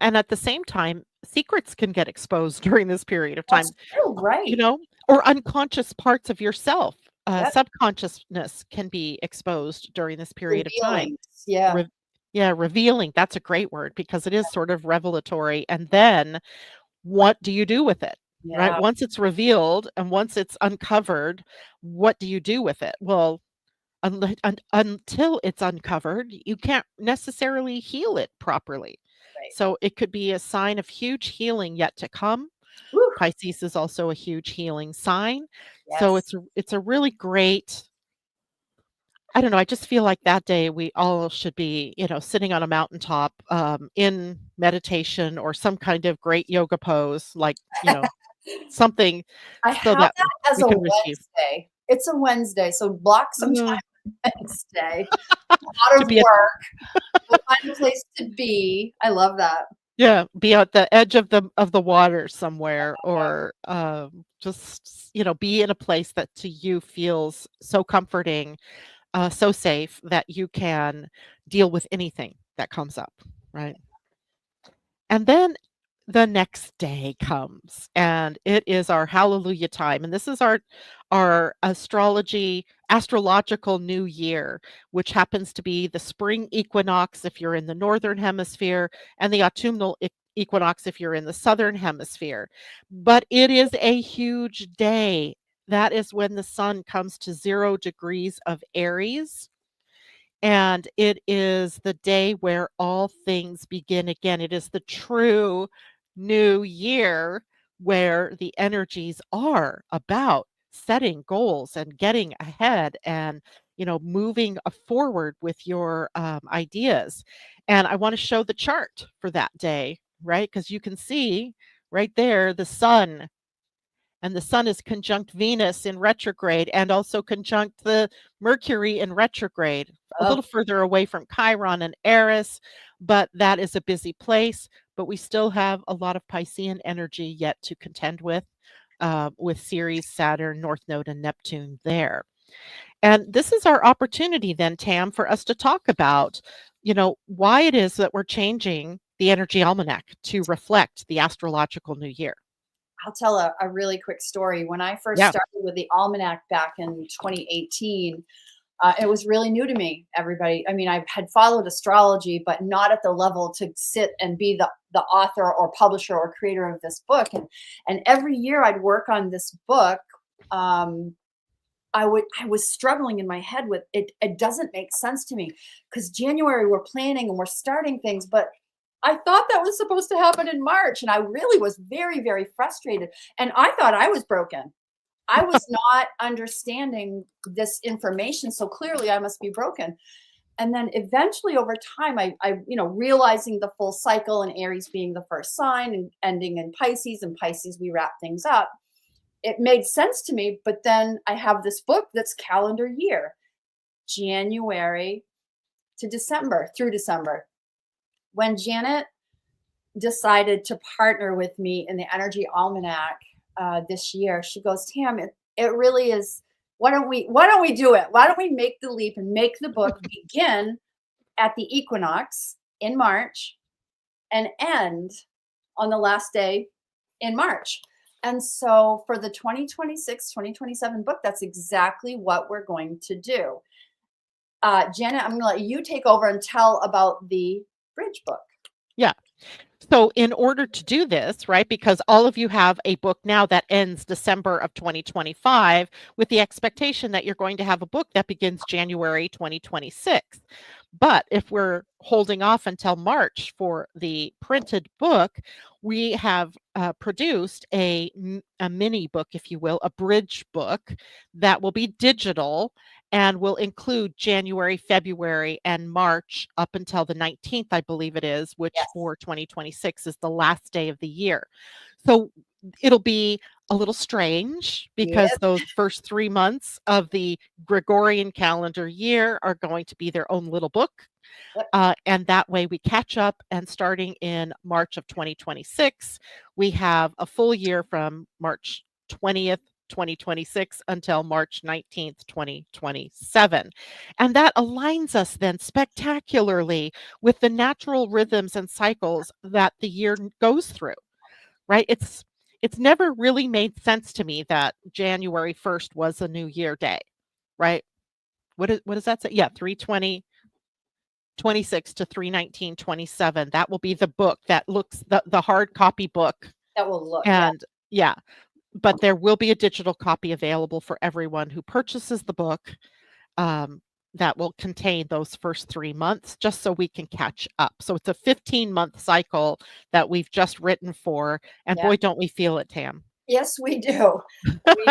and at the same time, secrets can get exposed during this period of That's time, true, you right? know, or unconscious parts of yourself. Yep. Subconsciousness can be exposed during this period of time. Revealings. Yeah. Re Yeah, revealing, that's a great word because it is sort of revelatory, and then what do you do with it, right? Yeah. Once it's revealed and once it's uncovered, what do you do with it? Well, until it's uncovered, you can't necessarily heal it properly. Right. So it could be a sign of huge healing yet to come. Whew. Pisces is also a huge healing sign. So Yes. it's a really great. I don't know, I just feel like that day we all should be, sitting on a mountaintop, in meditation or some kind of great yoga pose, like, something I so have that that as we a can receive. Wednesday. It's a Wednesday, so block some Mhm. time Wednesday out To of be at work. Go find a place to be. I love that. Yeah, be at the edge of the water somewhere or, just, be in a place that to you feels so comforting, so safe that you can deal with anything that comes up, right? And then the next day comes and it is our hallelujah time. And this is our astrological new year, which happens to be the spring equinox if you're in the northern hemisphere and the autumnal equinox if you're in the southern hemisphere. But it is a huge day. That is when the sun comes to 0 degrees of Aries, and it is the day where all things begin again. It is the true new year where the energies are about setting goals and getting ahead and moving forward with your ideas. And I want to show the chart for that day, right? Because you can see right there the sun, and the sun is conjunct Venus in retrograde and also conjunct the Mercury in retrograde, a Oh, little further away from Chiron and Eris, but that is a busy place. But we still have a lot of Piscean energy yet to contend with Ceres, Saturn, North Node, and Neptune there. And this is our opportunity then, Tam, for us to talk about, why it is that we're changing the energy almanac to reflect the astrological new year. I'll tell a really quick story. When I first Yeah. started with the Almanac back in 2018, it was really new to me, everybody. I mean, I had followed astrology, but not at the level to sit and be the author or publisher or creator of this book. And every year I'd work on this book. Um, I was struggling in my head with it. It doesn't make sense to me because January we're planning and we're starting things, but I thought that was supposed to happen in March, and I really was very, very frustrated. And I thought I was broken. I was not understanding this information, so clearly I must be broken. And then eventually over time, realizing the full cycle and Aries being the first sign and ending in Pisces, and Pisces, we wrap things up. It made sense to me, but then I have this book that's calendar year, January to December, through December. When Janet decided to partner with me in the Energy Almanac this year, she goes, Tam, it really is. Why don't we do it? Why don't we make the leap and make the book begin at the equinox in March and end on the last day in March? And so for the 2026-2027 book, that's exactly what we're going to do. Janet, I'm going to let you take over and tell about the bridge book. Yeah. So in order to do this, right, because all of you have a book now that ends December of 2025 with the expectation that you're going to have a book that begins January 2026. But if we're holding off until March for the printed book, we have produced a mini book, if you will, a bridge book that will be digital and will include January, February, and March up until the 19th, I believe it is, which Yes. for 2026 is the last day of the year. So it'll be a little strange because Yep. those first 3 months of the Gregorian calendar year are going to be their own little book. Yep. And that way we catch up. And starting in March of 2026, we have a full year from March 20th, 2026 until March 19th, 2027. And that aligns us then spectacularly with the natural rhythms and cycles that the year goes through, right? It's never really made sense to me that January 1st was a new year day, right? What does that say? Yeah, 3/20/26 to 3/19/27. That will be the book that looks the hard copy book. That will look, yeah. And yeah, but there will be a digital copy available for everyone who purchases the book, um, that will contain those first 3 months just so we can catch up. So it's a 15-month cycle that we've just written for, and Yeah. boy, don't we feel it, Tam. Yes, we do. We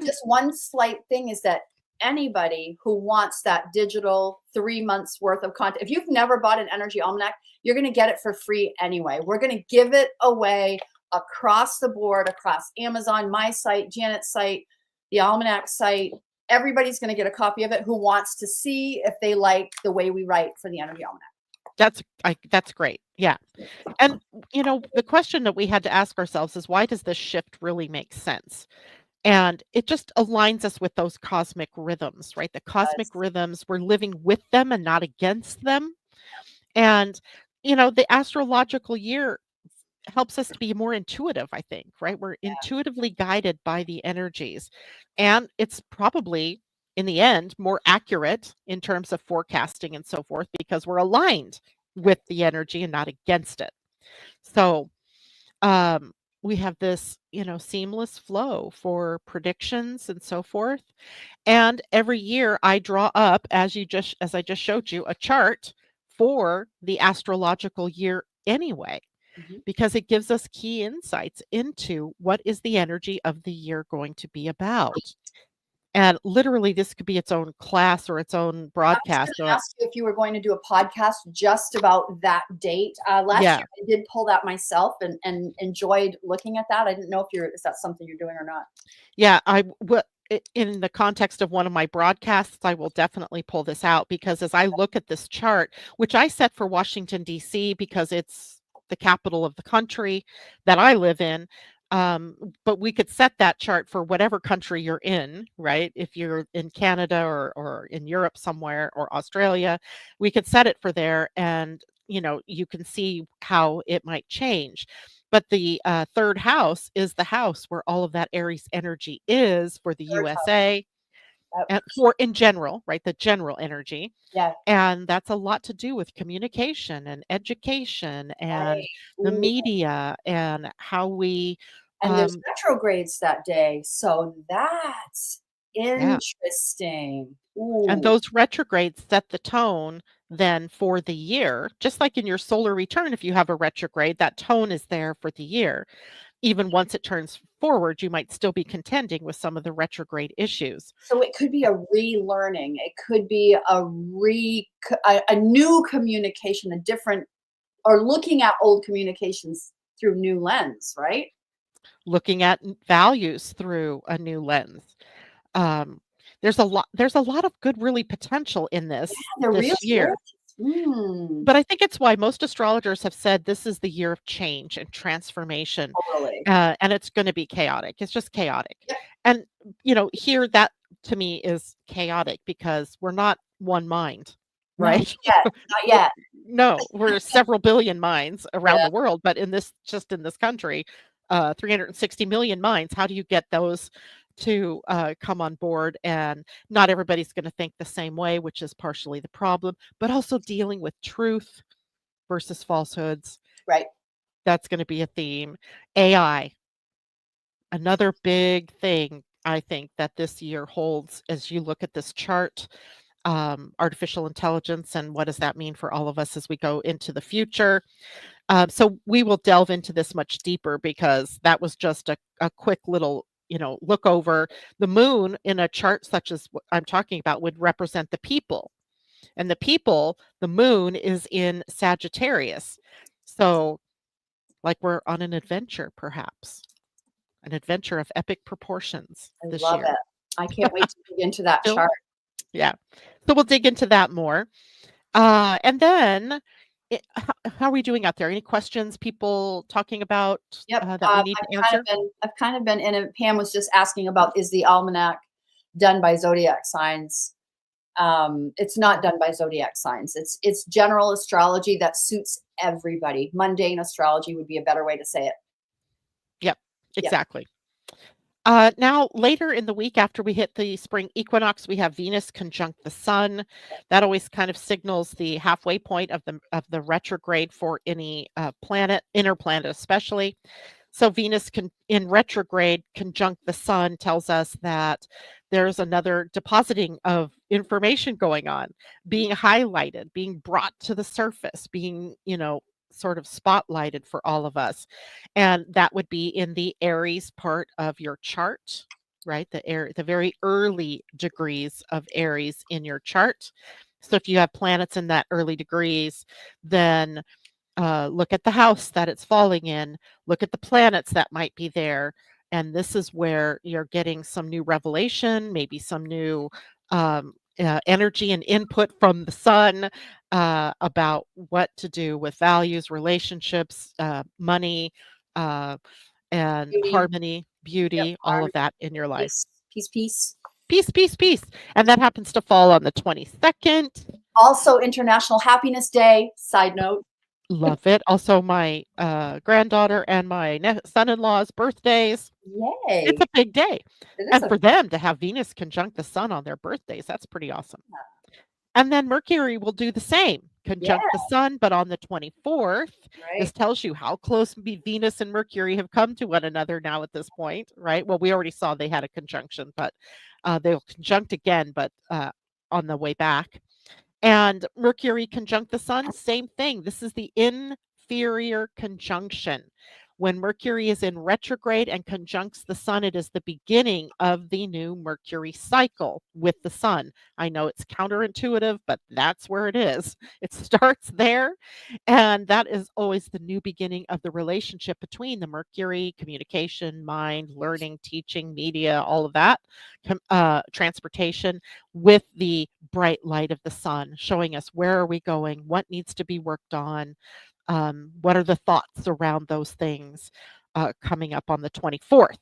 just one slight thing is that anybody who wants that digital 3 months worth of content, if you've never bought an energy almanac, you're going to get it for free anyway. We're going to give it away across the board, across Amazon, my site, Janet's site, the almanac site. Everybody's going to get a copy of it who wants to see if they like the way we write for the energy almanac. That's great. Yeah. And the question that we had to ask ourselves is, why does this shift really make sense? And it just aligns us with those cosmic rhythms, right? The cosmic Because rhythms, we're living with them and not against them. And the astrological year helps us to be more intuitive, I think, right? We're intuitively guided by the energies. And it's probably, in the end, more accurate in terms of forecasting and so forth because we're aligned with the energy and not against it. So, we have this, seamless flow for predictions and so forth. And every year I draw up, as I just showed you, a chart for the astrological year anyway, mhm. because it gives us key insights into what is the energy of the year going to be about. And literally, this could be its own class or its own I was broadcast. gonna ask you if you were going to do a podcast just about that date. Last Yeah, year I did pull that myself and enjoyed looking at that. I didn't know if is that something you're doing or not? yeah. In the context of one of my broadcasts, I will definitely pull this out because as I look at this chart, which I set for Washington, D.C., because it's the capital of the country that I live in. But we could set that chart for whatever country you're in, right? If you're in Canada or in Europe somewhere or Australia, we could set it for there and you can see how it might change. But the third house is the house where all of that Aries energy is for the Third house. USA Yep. and for in general, right? The general energy. Yeah. And that's a lot to do with communication and education and Right. the Ooh. media and how we, And there's um, retrogrades that day, so that's yeah. interesting. And Ooh. those retrogrades set the tone then for the year. Just like in your solar return, if you have a retrograde, that tone is there for the year. Even once it turns forward, you might still be contending with some of the retrograde issues. So it could be a relearning. It could be a new communication, a different or looking at old communications through new lens, right? Looking at values through a new lens. Um, there's a lot of good really potential in this There really this year. is. Mm, But I think it's why most astrologers have said this is the year of change and transformation, totally. and it's going to be chaotic. It's just chaotic. Yep. And here that to me is chaotic because we're not one mind, Not right? yet. Not We're yet. no, we're several billion minds around Yeah. the world, but in this country, 360 million minds. How do you get those to come on board? And not everybody's going to think the same way, which is partially the problem, but also dealing with truth versus falsehoods. Right. That's going to be a theme. AI, another big thing I think that this year holds as you look at this chart. Artificial intelligence and what does that mean for all of us as we go into the future. So we will delve into this much deeper because that was just a quick little, look over. The moon in a chart such as what I'm talking about would represent the people. And the people, the moon is in Sagittarius. So like we're on an adventure, perhaps, an adventure of epic proportions I this love year. it. I can't wait to dig into that Still, chart. yeah. So we'll dig into that more. And then, how are we doing out there? Any questions, people talking about Yep. that we need to answer? I've kind of been, and Pam was just asking about, is the almanac done by zodiac signs? It's not done by zodiac signs. It's general astrology that suits everybody. Mundane astrology would be a better way to say it. Yep, Yeah. exactly. Now, later in the week after we hit the spring equinox, we have Venus conjunct the Sun. That always kind of signals the halfway point of the retrograde for any planet, inner planet especially. So Venus in retrograde conjunct the Sun tells us that there's another depositing of information going on, being highlighted, being brought to the surface, being, sort of spotlighted for all of us. And that would be in the Aries part of your chart, right? The very early degrees of Aries in your chart. So if you have planets in that early degrees, then look at the house that it's falling in, look at the planets that might be there. And this is where you're getting some new revelation, maybe some new energy and input from the sun about what to do with values, relationships, money, uh, and Beauty. harmony, Yep. beauty, all of Harmony. that in your life. Peace. Peace. Peace. Peace, peace, peace. And that happens to fall on the 22nd. Also, International Happiness Day. Side note. Love it. Also, my granddaughter and my son-in-law's birthdays. It's Yay. a big day. It is And a for them to have Venus conjunct the sun on their birthdays, that's pretty awesome. And then Mercury will do the same, yeah. conjunct the sun, but on the 24th. This Right. tells you how close Venus and Mercury have come to one another now at this point, right? Well, we already saw they had a conjunction, but they'll conjunct again, but on the way back. And Mercury conjunct the sun, same thing. This is the inferior conjunction. When Mercury is in retrograde and conjuncts the sun, it is the beginning of the new Mercury cycle with the sun. I know it's counterintuitive, but that's where it is. It starts there. And that is always the new beginning of the relationship between the Mercury, communication, mind, learning, teaching, media, all of that, transportation, with the bright light of the sun, showing us where are we going, what needs to be worked on, what are the thoughts around those things coming up on the 24th.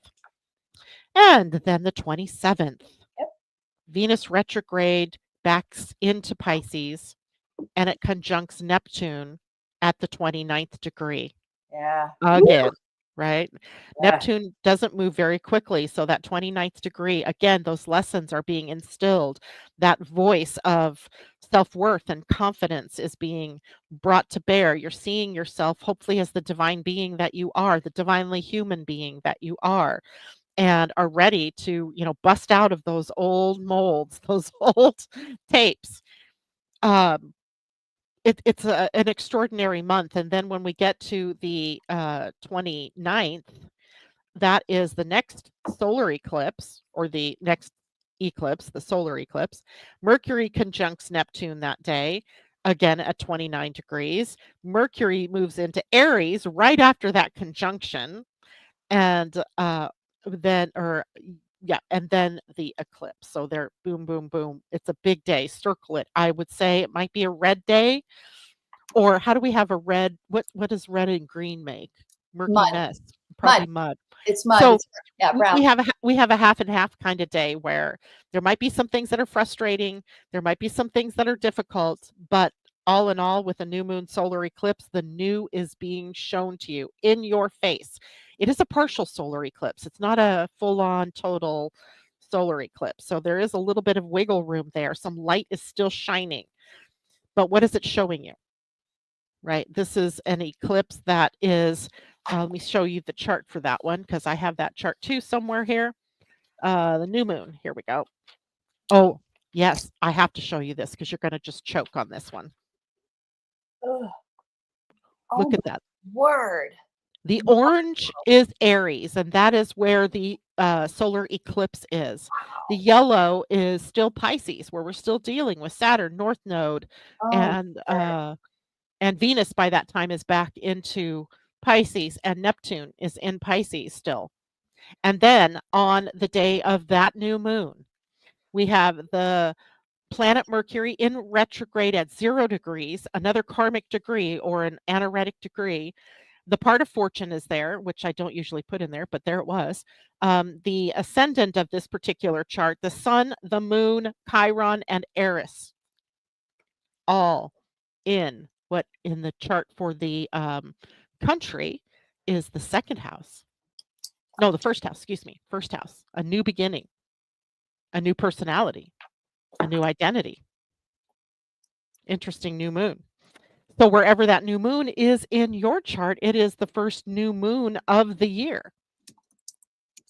And then the 27th, Yep. Venus retrograde backs into Pisces and it conjuncts Neptune at the 29th degree. Yeah. Again, right? Yeah. Neptune doesn't move very quickly. So that 29th degree, again, those lessons are being instilled. That voice of self-worth and confidence is being brought to bear. You're seeing yourself, hopefully, as the divine being that you are, the divinely human being that you are ready to, bust out of those old molds, those old tapes. It's an extraordinary month. And then when we get to the 29th, that is the next solar eclipse or the next eclipse, the solar eclipse. Mercury conjuncts Neptune that day, again at 29 degrees. Mercury moves into Aries right after that conjunction. And then, or yeah, and then the eclipse. So they're boom, boom, boom. It's a big day. Circle it. I would say it might be a red day. Or how do we have a red? What does red and green make? Murky Mud. mess, Mud. probably mud. It's mud. So It's, yeah, brown. we have a half and half kind of day where there might be some things that are frustrating, there might be some things that are difficult, but all in all, with a new moon solar eclipse, the new is being shown to you in your face. It is a partial solar eclipse. It's not a full-on total solar eclipse. So there is a little bit of wiggle room there. Some light is still shining. But what is it showing you? right? This is an eclipse that is, let me show you the chart for that one because I have that chart too somewhere here. The new moon. Here we go. Oh, yes, I have to show you this because you're going to just choke on this one. Ugh. Oh Look my at that. word. The Wow. orange is Aries, and that is where the solar eclipse is. The yellow is still Pisces, where we're still dealing with Saturn, North Node, Oh, and Venus by that time is back into Pisces, and Neptune is in Pisces still. And then on the day of that new moon, we have the planet Mercury in retrograde at 0 degrees, another karmic degree or an anaretic degree. The part of fortune is there, which I don't usually put in there, but there it was. The ascendant of this particular chart, the sun, the moon, Chiron, and Eris, all in what in the chart for the country is the second house. No, the first house, excuse me, first house, a new beginning, a new personality, a new identity. Interesting new moon. So wherever that new moon is in your chart, it is the first new moon of the year,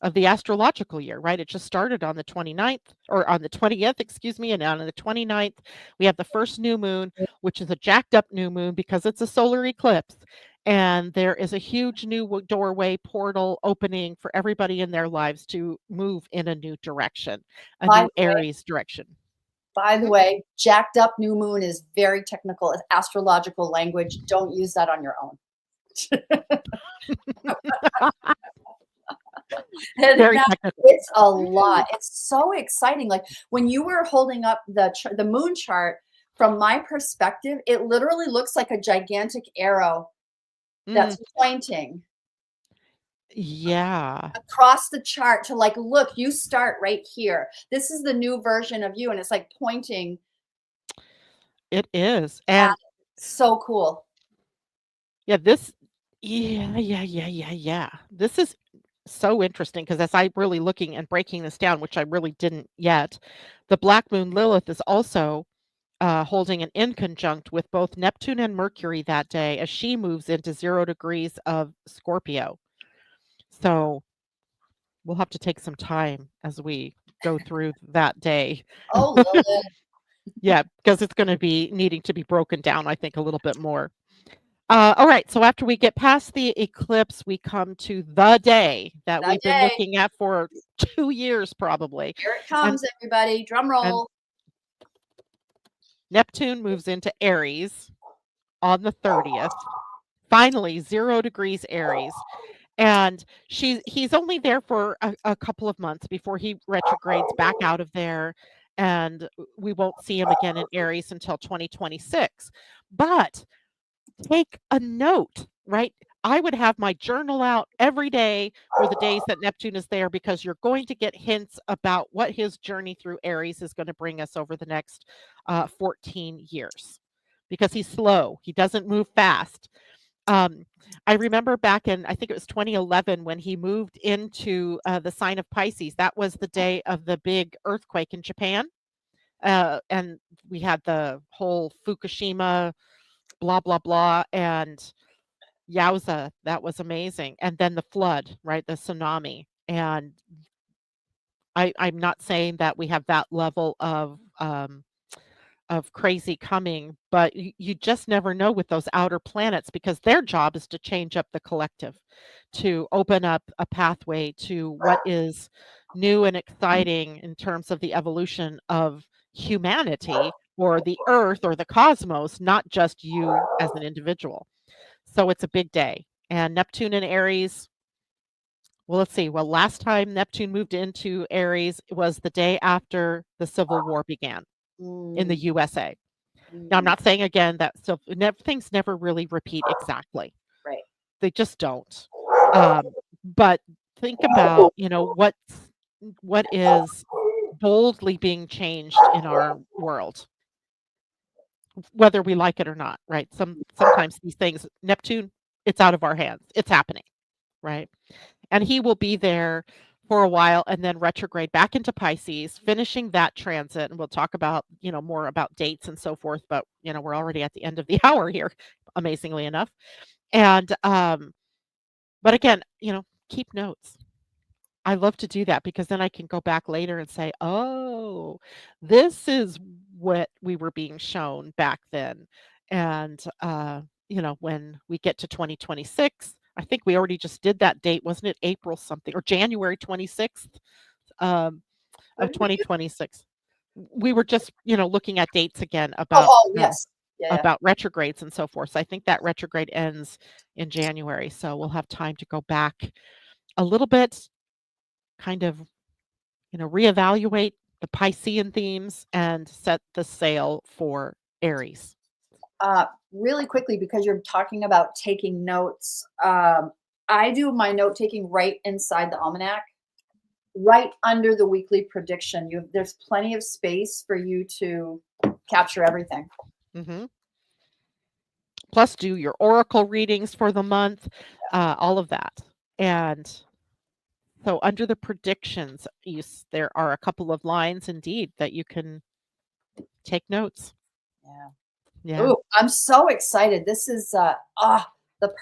of the astrological year, right? It just started on the 29th or on the 20th, excuse me, and on the 29th, we have the first new moon, which is a jacked up new moon because it's a solar eclipse. And there is a huge new doorway portal opening for everybody in their lives to move in a new direction, a by new the way, Aries direction. by the Mhm. way, jacked up new moon is very technical. It's astrological language. Don't use that on your own. And Very now technical. it's a lot. It's so exciting. Like when you were holding up the moon chart, from my perspective, it literally looks like a gigantic arrow Mm, that's pointing yeah, across the chart to like, look, you start right here. This is the new version of you, and it's like pointing it is. at And so cool. yeah, yeah. This is so interesting because as I'm really looking and breaking this down, which I really didn't yet, the Black Moon Lilith is also holding an inconjunct with both Neptune and Mercury that day as she moves into 0 degrees of Scorpio. So we'll have to take some time as we go through that day. Oh, Lilith. Yeah, because it's going to be needing to be broken down, I think, a little bit more. All right, so after we get past the eclipse, we come to the day that That we've been day. looking at for 2 years probably, Here it and comes, everybody. Drum and roll. Neptune moves into Aries on the 30th. Finally, 0 degrees Aries, and he's only there for a couple of months before he retrogrades back out of there, and we won't see him again in Aries until 2026. But take a note, right? I would have my journal out every day for the days that Neptune is there because you're going to get hints about what his journey through Aries is going to bring us over the next 14 years because he's slow. He doesn't move fast. Um, I remember back in, I think it was 2011 when he moved into the sign of Pisces. That was the day of the big earthquake in Japan. And we had the whole Fukushima blah blah blah and yowza, that was amazing. And then the flood, right? The tsunami. And I'm not saying that we have that level of crazy coming, but you just never know with those outer planets because their job is to change up the collective, to open up a pathway to what is new and exciting in terms of the evolution of humanity or the earth or the cosmos, not just you as an individual. So it's a big day. And Neptune in Aries, well, let's see. Well, last time Neptune moved into Aries was the day after the Civil War began in the Mm, USA. Now, I'm mm, not saying again that things never really repeat exactly. right. They just don't. But think about, what is boldly being changed in our world, whether we like it or not, right? Sometimes these things, Neptune, it's out of our hands. It's happening, right? And he will be there for a while and then retrograde back into Pisces, finishing that transit. And we'll talk about, more about dates and so forth. But, we're already at the end of the hour here. amazingly enough. And but again, keep notes. I love to do that because then I can go back later and say, "Oh, this is what we were being shown back then." And when we get to 2026, I think we already just did that date, wasn't it April something or January 26th um, What of did we do? 2026? We were just, looking at dates again Oh, yes. Yeah, yeah. about retrogrades and so forth. So I think that retrograde ends in January, so we'll have time to go back a little bit, kind of reevaluate the Piscean themes and set the sail for Aries. Really quickly, because you're talking about taking notes, I do my note taking right inside the almanac, right under the weekly prediction. There's plenty of space for you to capture everything. hmm Plus, do your oracle readings for the month, all of that. And so, under the predictions, there are a couple of lines indeed that you can take notes. Yeah. Yeah. Ooh, I'm so excited. This is the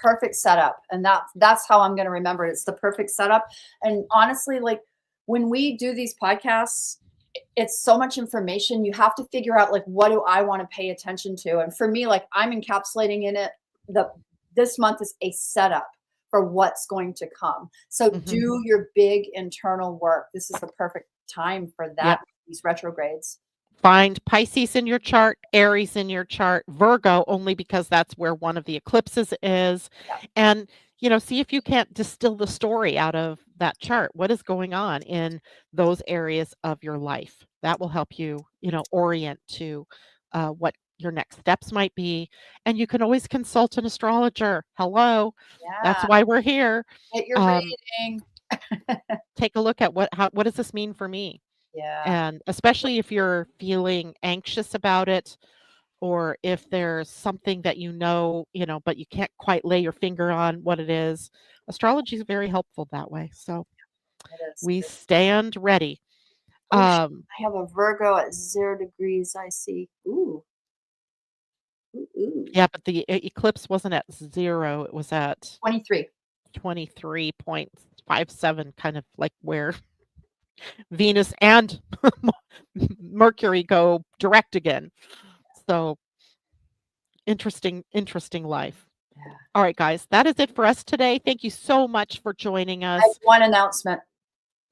perfect setup. And that's how I'm gonna remember it. It's the perfect setup. And honestly, like when we do these podcasts, it's so much information. You have to figure out like what do I want to pay attention to. And for me, like I'm encapsulating in it the this month is a setup for what's going to come. So hmm do your big internal work. This is the perfect time for that, Yep. these retrogrades. Find Pisces in your chart, Aries in your chart, Virgo only because that's where one of the eclipses is. Yeah. And, see if you can't distill the story out of that chart. What is going on in those areas of your life? That will help you, orient to what your next steps might be. And you can always consult an astrologer. Hello. That's Yeah. why we're here. Get your Um, reading. Take a look at what does this mean for me? Yeah. And especially if you're feeling anxious about it, or if there's something that but you can't quite lay your finger on what it is, astrology is very helpful that way. So It is. we stand ready. Oh, sh Um, I have a Virgo at 0 degrees, I see. Ooh, ooh, ooh. yeah, but the eclipse wasn't at 0, it was at 23. 23.57, kind of like where Venus and Mercury go direct again. So interesting life. Yeah. All right, guys, that is it for us today. Thank you so much for joining I have us. one announcement.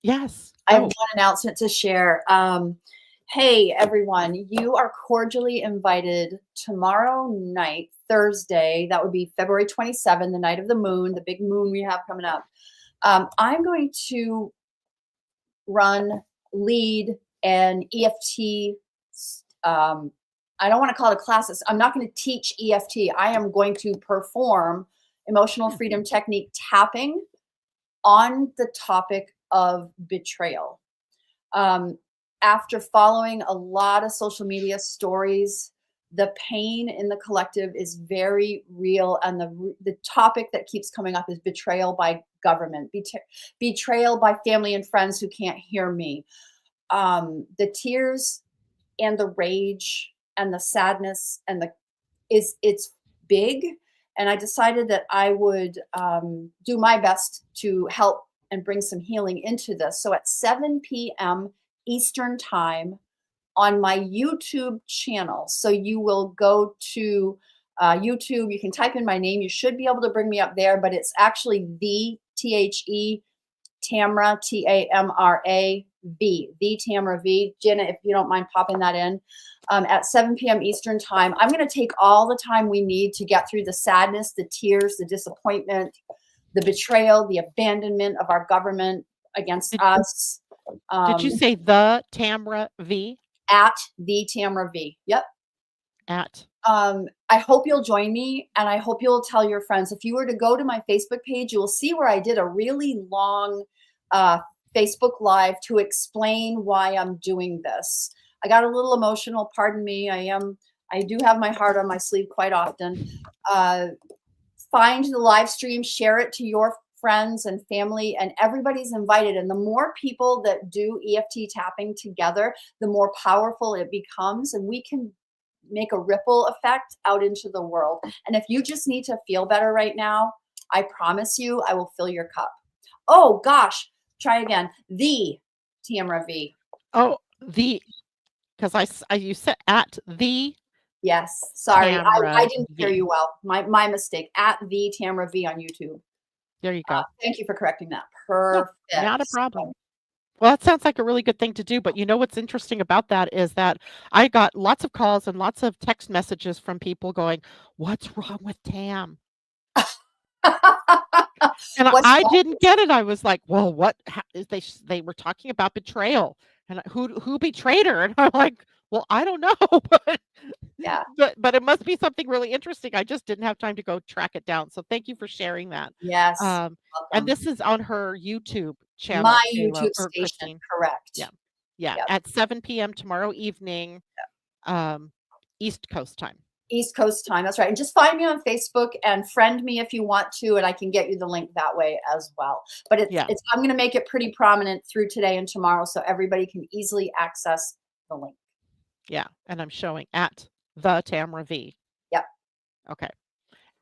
Yes, I have go. one announcement to share. Hey, everyone, you are cordially invited tomorrow night, Thursday. That would be February 27th, the night of the moon, the big moon we have coming up. I'm going to run, lead, an EFT. Um, I don't want to call it a class. I'm not going to teach EFT. I am going to perform emotional Hmm. freedom technique tapping on the topic of betrayal. Um, After following a lot of social media stories, the pain in the collective is very real, and the topic that keeps coming up is betrayal by government, betrayal by family and friends who can't hear me. The tears and the rage and the sadness and it's big, and I decided that I would do my best to help and bring some healing into this. So at 7 p.m. Eastern time on my YouTube channel. So you will go to YouTube, you can type in my name, you should be able to bring me up there, but it's actually the Tamra, Tamra the Tamra V. Jenna, if you don't mind popping that in, at 7 p.m. Eastern time. I'm going to take all the time we need to get through the sadness, the tears, the disappointment, the betrayal, the abandonment of our government against Did, us. did you say the Tamra V At the Tamra V. Yep. at? I hope you'll join me, and I hope you'll tell your friends. If you were to go to my Facebook page, you will see where I did a really long uh, Facebook Live to explain why I'm doing this. I got a little emotional. Pardon me. I do have my heart on my sleeve quite often. Uh, find the live stream, share it to your friends and family, and everybody's invited. And the more people that do EFT tapping together, the more powerful it becomes, and make a ripple effect out into the world. And if you just need to feel better right now, I promise you, I will fill your cup. Oh gosh, try again. The Tamra V. Oh, because you said at the Yes, sorry, I Tamra didn't hear V. you well. My mistake. At the Tamra V on YouTube. There you go. Thank you for correcting that. No, Perfect. not a problem. Well, that sounds like a really good thing to do, but you know what's interesting about that is that I got lots of calls and lots of text messages from people going, "What's wrong with Tam?" And What's I wrong? didn't get it. I was like, "Well, what ho is they were talking about betrayal, and who betrayed her?" And I'm like, "Well, I don't know, but Yeah. but it must be something really interesting. I just didn't have time to go track it down. So thank you for sharing that. Yes. Um, and Welcome. this is on her YouTube My channel, Kayla YouTube or station. Christine. Correct. Yeah. Yeah. Yep. At 7 p.m. tomorrow evening, um, East Coast time. East Coast time. That's right. And just find me on Facebook and friend me if you want to, and I can get you the link that way as well. But Yeah. I'm going to make it pretty prominent through today and tomorrow so everybody can easily access the link. Yeah. And I'm showing at the Tamra V. Yep. Okay.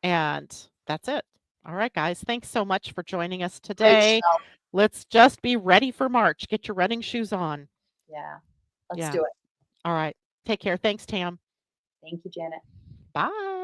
And that's it. All right, guys. Thanks so much for joining us Great today. show. Let's just be ready for March. Get your running shoes on. Yeah. Let's Yeah. do it. All right. Take care. Thanks, Tam. Thank you, Janet. Bye.